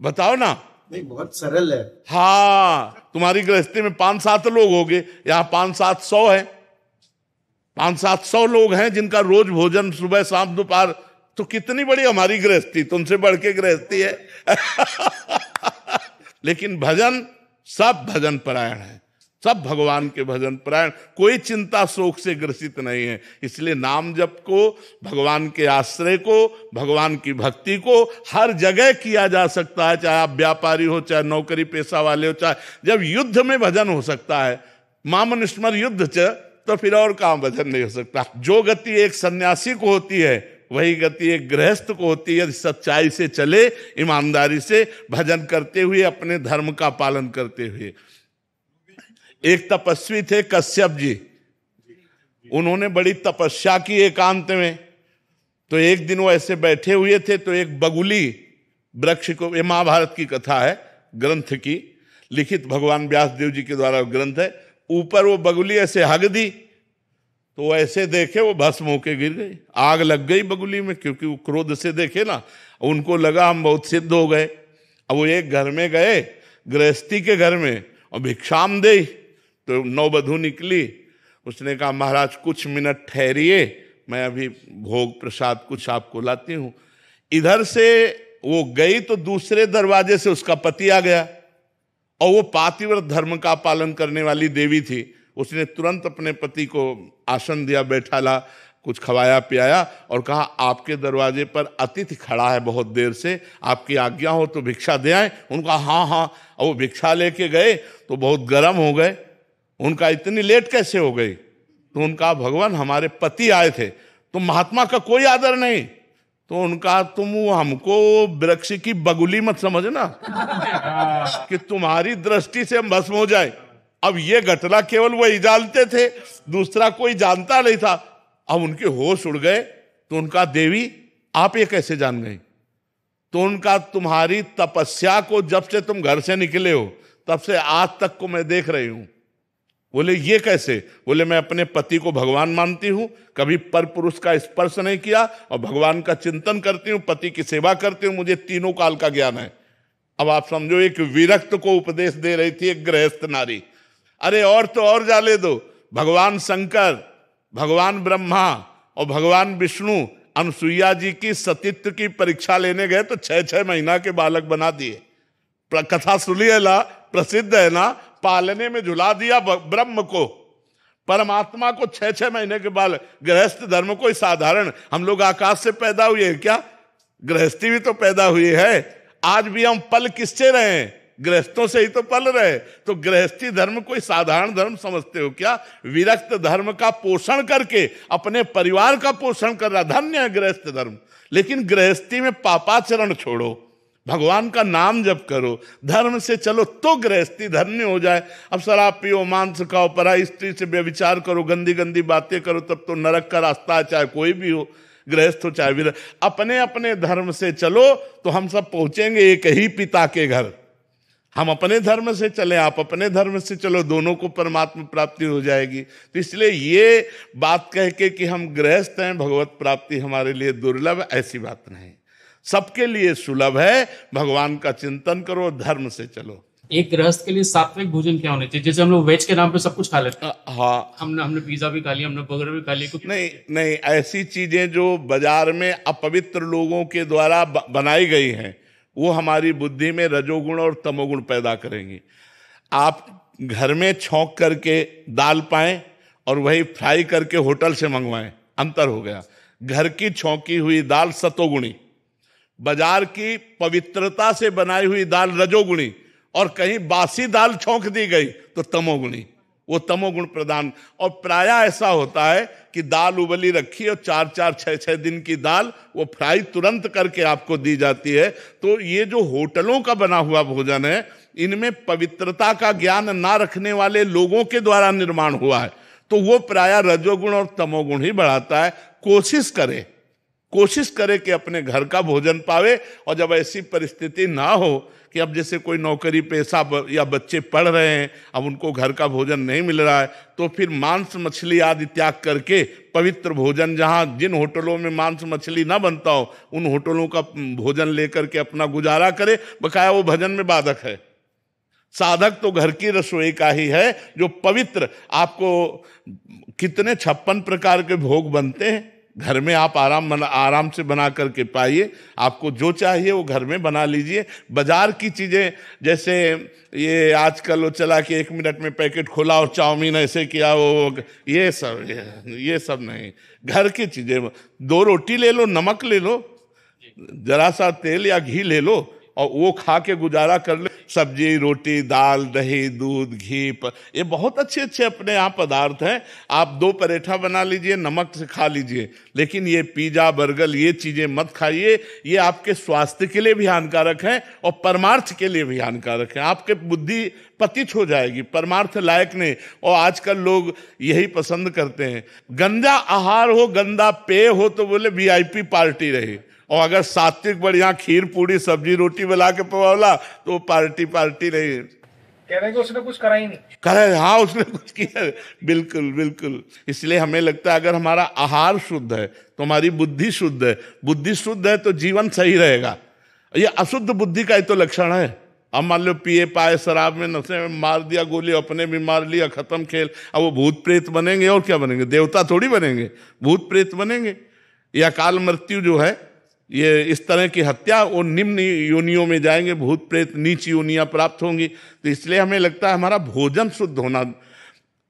बताओ ना। नहीं, बहुत सरल है। हाँ, तुम्हारी गृहस्थी में 5-7 लोग होंगे, यहाँ 5-700 है। 500-700 लोग हैं जिनका रोज भोजन सुबह शाम दोपहर। तो कितनी बड़ी हमारी गृहस्थी, तुमसे बढ़ के गृहस्थी है। लेकिन भजन, सब भजन परायण है, सब भगवान के भजन परायण, कोई चिंता शोक से ग्रसित नहीं है। इसलिए नाम जप को, भगवान के आश्रय को, भगवान की भक्ति को हर जगह किया जा सकता है, चाहे आप व्यापारी हो, चाहे नौकरी पेशा वाले हो, चाहे जब युद्ध में भजन हो सकता है। मामनुस्मर युद्ध च, तो फिर और कहां भजन नहीं हो सकता। जो गति एक सन्यासी को होती है वही गति एक गृहस्थ को होती है। सच्चाई से चले, ईमानदारी से भजन करते हुए, अपने धर्म का पालन करते हुए। एक तपस्वी थे कश्यप जी, उन्होंने बड़ी तपस्या की एकांत में। तो एक दिन वो ऐसे बैठे हुए थे तो एक बगुली वृक्ष को, ये महाभारत की कथा है, ग्रंथ की, लिखित भगवान व्यास देव जी के द्वारा ग्रंथ है। ऊपर वो बगुली ऐसे हग दी तो वो ऐसे देखे, वो भस्म होके गिर गई, आग लग गई बगुली में, क्योंकि वो क्रोध से देखे ना, उनको लगा हम बहुत सिद्ध हो गए। अब वो एक घर में गए, गृहस्थी के घर में, और भिक्षाम दे। तो नौबधू निकली, उसने कहा महाराज कुछ मिनट ठहरिए, मैं अभी भोग प्रसाद कुछ आपको लाती हूँ। इधर से वो गई तो दूसरे दरवाजे से उसका पति आ गया, और वो पातिव्रत धर्म का पालन करने वाली देवी थी। उसने तुरंत अपने पति को आसन दिया, बैठाला, कुछ खवाया पियाया और कहा आपके दरवाजे पर अतिथि खड़ा है बहुत देर से, आपकी आज्ञा हो तो भिक्षा दे आए। उनका हाँ हाँ। और वो भिक्षा लेके गए तो बहुत गर्म हो गए। उनका इतनी लेट कैसे हो गई? तो उनका भगवान हमारे पति आए थे, तो महात्मा का कोई आदर नहीं। तो उनका तुम हमको वृक्ष की बगुली मत समझना कि तुम्हारी दृष्टि से हम भस्म हो जाए। अब ये घटना केवल वही जानते थे, दूसरा कोई जानता नहीं था। अब उनके होश उड़ गए तो उनका देवी आप ये कैसे जान गई? तो उनका तुम्हारी तपस्या को जब से तुम घर से निकले हो तब से आज तक को मैं देख रही हूं। बोले ये कैसे? बोले मैं अपने पति को भगवान मानती हूं, कभी पर पुरुष का स्पर्श नहीं किया और भगवान का चिंतन करती हूं, पति की सेवा करती हूं, मुझे तीनों काल का ज्ञान है। अब आप समझो एक विरक्त को उपदेश दे रही थी एक गृहस्थ नारी। अरे और तो और जाने दो, भगवान शंकर, भगवान ब्रह्मा और भगवान विष्णु अनुसुईया जी की सतीत्व की परीक्षा लेने गए तो 6-6 महीना के बालक बना दिए। कथा सुनी है ना, प्रसिद्ध है ना, पालने में झुला दिया ब्रह्म को, परमात्मा को 6-6 महीने के बालक। गृहस्थ धर्म कोई साधारण, हम लोग आकाश से पैदा हुए हैं क्या? गृहस्थी भी तो पैदा हुई है। आज भी हम पल किससे रहे हैं? गृहस्थों से ही तो पल रहे। तो गृहस्थी धर्म कोई साधारण धर्म समझते हो क्या? विरक्त धर्म का पोषण करके अपने परिवार का पोषण कर रहा, धन्य है गृहस्थ धर्म। लेकिन गृहस्थी में पापाचरण छोड़ो, भगवान का नाम जप करो, धर्म से चलो तो गृहस्थी धन्य हो जाए। अब शराब पियो, मांस खाओ, पराई स्त्री से व्यभिचार करो, गंदी गंदी बातें करो, तब तो नरक का रास्ता है, चाहे कोई भी हो, गृहस्थ हो चाहे वीर। अपने अपने धर्म से चलो तो हम सब पहुंचेंगे एक ही पिता के घर। हम अपने धर्म से चले, आप अपने धर्म से चलो, दोनों को परमात्मा प्राप्ति हो जाएगी। तो इसलिए ये बात कह के कि हम गृहस्थ हैं, भगवत प्राप्ति हमारे लिए दुर्लभ, ऐसी बात नहीं, सबके लिए सुलभ है। भगवान का चिंतन करो, धर्म से चलो। एक गृहस्थ के लिए सात्विक भोजन क्या होने चाहिए? जैसे हम लोग वेज के नाम पे सब कुछ खा लेते हैं। हाँ, हमने पिज्जा भी खा लिया, हमने बर्गर भी खा लिया, कुछ नहीं नहीं, ऐसी चीजें जो बाजार में अपवित्र लोगों के द्वारा बनाई गई हैं, वो हमारी बुद्धि में रजोगुण और तमोगुण पैदा करेंगी। आप घर में छौंक करके दाल पाएं और वही फ्राई करके होटल से मंगवाएं, अंतर हो गया। घर की छौंकी हुई दाल सतोगुणी, बाजार की पवित्रता से बनाई हुई दाल रजोगुणी, और कहीं बासी दाल छौंक दी गई तो तमोगुणी, वो तमोगुण प्रदान। और प्रायः ऐसा होता है कि दाल उबली रखी और 4-4, 6-6 दिन की दाल वो फ्राई तुरंत करके आपको दी जाती है। तो ये जो होटलों का बना हुआ भोजन है, इनमें पवित्रता का ज्ञान ना रखने वाले लोगों के द्वारा निर्माण हुआ है, तो वो प्रायः रजोगुण और तमोगुण ही बढ़ाता है। कोशिश करे कि अपने घर का भोजन पावे। और जब ऐसी परिस्थिति ना हो कि अब जैसे कोई नौकरी पेशा या बच्चे पढ़ रहे हैं, अब उनको घर का भोजन नहीं मिल रहा है, तो फिर मांस मछली आदि त्याग करके पवित्र भोजन, जहाँ जिन होटलों में मांस मछली ना बनता हो, उन होटलों का भोजन लेकर के अपना गुजारा करे। बकाया वो भजन में बाधक है। साधक तो घर की रसोई का ही है, जो पवित्र। आपको कितने 56 प्रकार के भोग बनते हैं घर में, आप आराम से बना करके पाइए। आपको जो चाहिए वो घर में बना लीजिए। बाजार की चीजें, जैसे ये आजकल वो चला कि 1 मिनट में पैकेट खोला और चाउमीन ऐसे किया, वो ये सब नहीं। घर की चीजें, 2 रोटी ले लो, नमक ले लो, जरा सा तेल या घी ले लो और वो खा के गुजारा कर ले। सब्जी, रोटी, दाल, दही, दूध, घी, ये बहुत अच्छे अच्छे अपने यहाँ पदार्थ हैं। आप 2 पराठा बना लीजिए, नमक से खा लीजिए, लेकिन ये पिज्जा, बर्गर, ये चीजें मत खाइए। ये आपके स्वास्थ्य के लिए भी हानिकारक है और परमार्थ के लिए भी हानिकारक है। आपके बुद्धि पतित हो जाएगी, परमार्थ लायक नहीं। और आजकल लोग यही पसंद करते हैं, गंदा आहार हो, गंदा पेय हो तो बोले VIP पार्टी रही, और अगर सात्विक बढ़िया खीर पूड़ी सब्जी रोटी बना के पवाला तो पार्टी नहीं। कह रहे हैं कि उसने कुछ करा ही नहीं। करे, हाँ उसने कुछ किया, बिल्कुल। इसलिए हमें लगता है अगर हमारा आहार शुद्ध है तो हमारी बुद्धि शुद्ध है। बुद्धि शुद्ध है तो जीवन सही रहेगा। ये अशुद्ध बुद्धि का ही तो लक्षण है। अब मान लो पिए पाए शराब में, नशे में मार दिया गोली, अपने भी मार लिया, खत्म खेल। अब वो भूत प्रेत बनेंगे और क्या बनेंगे? देवता थोड़ी बनेंगे, भूत प्रेत बनेंगे। ये अकाल मृत्यु जो है, ये इस तरह की हत्या, वो निम्न योनियों में जाएंगे, भूत प्रेत नीच योनियां प्राप्त होंगी। तो इसलिए हमें लगता है हमारा भोजन शुद्ध होना।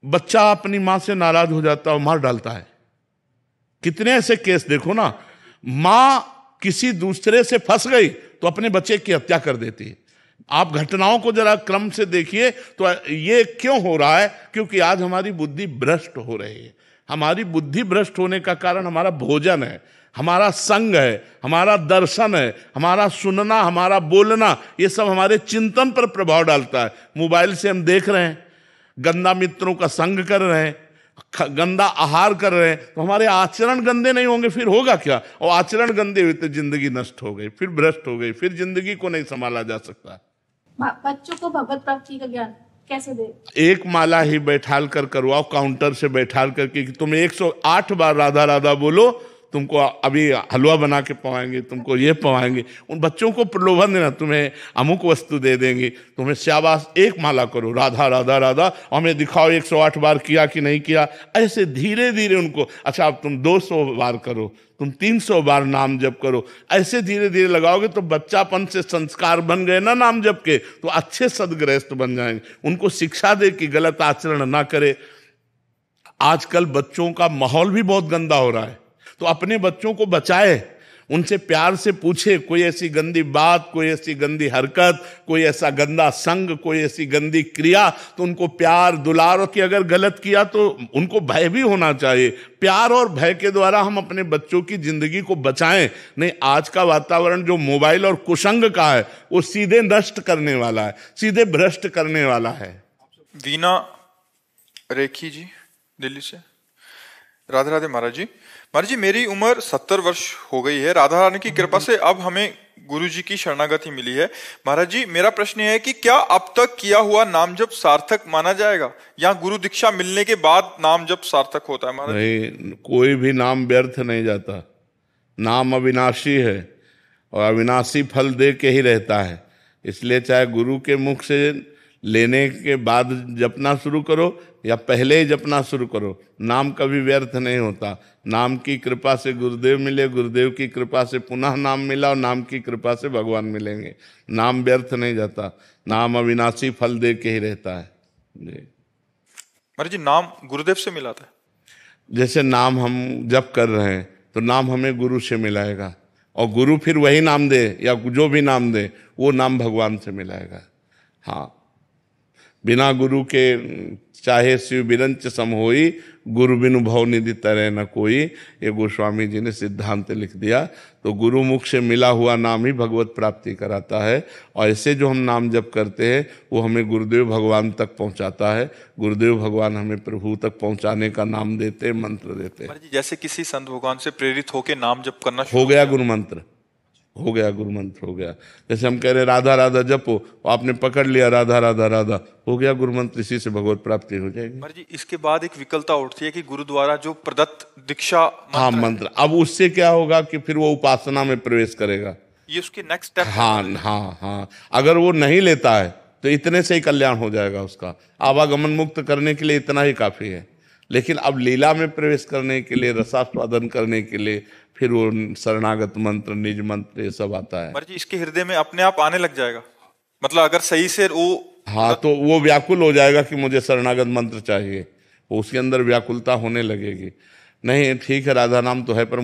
बच्चा अपनी माँ से नाराज हो जाता है और मार डालता है। कितने ऐसे केस देखो ना, माँ किसी दूसरे से फंस गई तो अपने बच्चे की हत्या कर देती है। आप घटनाओं को जरा क्रम से देखिए तो ये क्यों हो रहा है? क्योंकि आज हमारी बुद्धि भ्रष्ट हो रही है। हमारी बुद्धि भ्रष्ट होने का कारण हमारा भोजन है, हमारा संग है, हमारा दर्शन है, हमारा सुनना, हमारा बोलना, ये सब हमारे चिंतन पर प्रभाव डालता है। मोबाइल से हम देख रहे हैं, गंदा मित्रों का संग कर रहे हैं, गंदा आहार कर रहे हैं, तो हमारे आचरण गंदे नहीं होंगे, फिर होगा क्या? और आचरण गंदे हुए तो जिंदगी नष्ट हो गई, फिर भ्रष्ट हो गई, फिर जिंदगी को नहीं संभाला जा सकता। बच्चों को भगवत प्राप्ति का ज्ञान कैसे दे? एक माला ही बैठाल कर करवाओ, काउंटर से बैठाल करके कि तुम 108 बार राधा राधा बोलो, तुमको अभी हलवा बना के पवाएंगे, तुमको ये पवाएंगे। उन बच्चों को प्रलोभन देना, तुम्हें अमुक वस्तु दे देंगे, तुम्हें शाबाश, एक माला करो राधा राधा राधा, हमें दिखाओ 108 बार किया कि नहीं किया। ऐसे धीरे धीरे उनको, अच्छा अब तुम 200 बार करो, तुम 300 बार नाम जप करो, ऐसे धीरे धीरे लगाओगे तो बच्चापन से संस्कार बन गए ना नाम जप के, तो अच्छे सदगृहस्थ बन जाएंगे। उनको शिक्षा दे कि गलत आचरण ना करे। आजकल बच्चों का माहौल भी बहुत गंदा हो रहा है, तो अपने बच्चों को बचाए, उनसे प्यार से पूछे, कोई ऐसी गंदी बात, कोई ऐसी गंदी हरकत, कोई ऐसा गंदा संग, कोई ऐसी गंदी क्रिया, तो उनको प्यार दुलार की, अगर गलत किया तो उनको भय भी होना चाहिए। प्यार और भय के द्वारा हम अपने बच्चों की जिंदगी को बचाएं। नहीं, आज का वातावरण जो मोबाइल और कुसंग का है वो सीधे नष्ट करने वाला है, सीधे भ्रष्ट करने वाला है। वीना रेखी जी दिल्ली से। राधे राधे महाराज जी। महाराज जी, मेरी उम्र 70 वर्ष हो गई है। राधा रानी की कृपा से अब हमें गुरु जी की शरणागति मिली है। महाराज जी, मेरा प्रश्न है कि क्या अब तक किया हुआ नाम जप सार्थक माना जाएगा या गुरु दीक्षा मिलने के बाद नाम जप सार्थक होता है? महाराज नहीं, कोई भी नाम व्यर्थ नहीं जाता। नाम अविनाशी है और अविनाशी फल दे के ही रहता है। इसलिए चाहे गुरु के मुख से लेने के बाद जपना शुरू करो या पहले ही जपना शुरू करो, नाम कभी व्यर्थ नहीं होता। नाम की कृपा से गुरुदेव मिले, गुरुदेव की कृपा से पुनः नाम मिला और नाम की कृपा से भगवान मिलेंगे। नाम व्यर्थ नहीं जाता, नाम अविनाशी फल दे के ही रहता है जी। महाराज जी, नाम गुरुदेव से मिला था? जैसे नाम हम जप कर रहे हैं तो नाम हमें गुरु से मिलाएगा और गुरु फिर वही नाम दे या जो भी नाम दे वो नाम भगवान से मिलाएगा। हाँ, बिना गुरु के चाहे शिव बिरंच सम होई, गुरु बिनु भव निधि तरह न कोई, ये गोस्वामी जी ने सिद्धांत लिख दिया। तो गुरु मुख से मिला हुआ नाम ही भगवत प्राप्ति कराता है और ऐसे जो हम नाम जप करते हैं वो हमें गुरुदेव भगवान तक पहुंचाता है। गुरुदेव भगवान हमें प्रभु तक पहुंचाने का नाम देते, मंत्र देते। जैसे किसी संत भगवान से प्रेरित होकर नाम जप करना हो गया गुरु मंत्र, हो गया गुरु मंत्र, हो गया। जैसे हम कह रहे राधा राधा जपो, आपने पकड़ लिया राधा राधा राधा, हो गया गुरु मंत्र, इसी से भगवत प्राप्ति हो जाएगी। महाराज जी, इसके बाद एक विकलता उठती है कि गुरु द्वारा जो प्रदत्त दीक्षा हाँ मंत्र, अब उससे क्या होगा कि फिर वो उपासना में प्रवेश करेगा। ये उसके नेक्स्ट स्टेप। हाँ हाँ हाँ, अगर वो नहीं लेता है तो इतने से ही कल्याण हो जाएगा उसका। आवागमन मुक्त करने के लिए इतना ही काफी है, लेकिन अब लीला में प्रवेश करने के लिए, रसास्वादन करने के लिए फिर वो शरणागत मंत्र, निज मंत्र, ये सब आता है। महाराज जी, इसके हृदय में अपने आप आने लग जाएगा, मतलब अगर सही से वो, हाँ, तो वो व्याकुल हो जाएगा कि मुझे शरणागत मंत्र चाहिए, वो उसके अंदर व्याकुलता होने लगेगी। नहीं ठीक है, राधा नाम तो है पर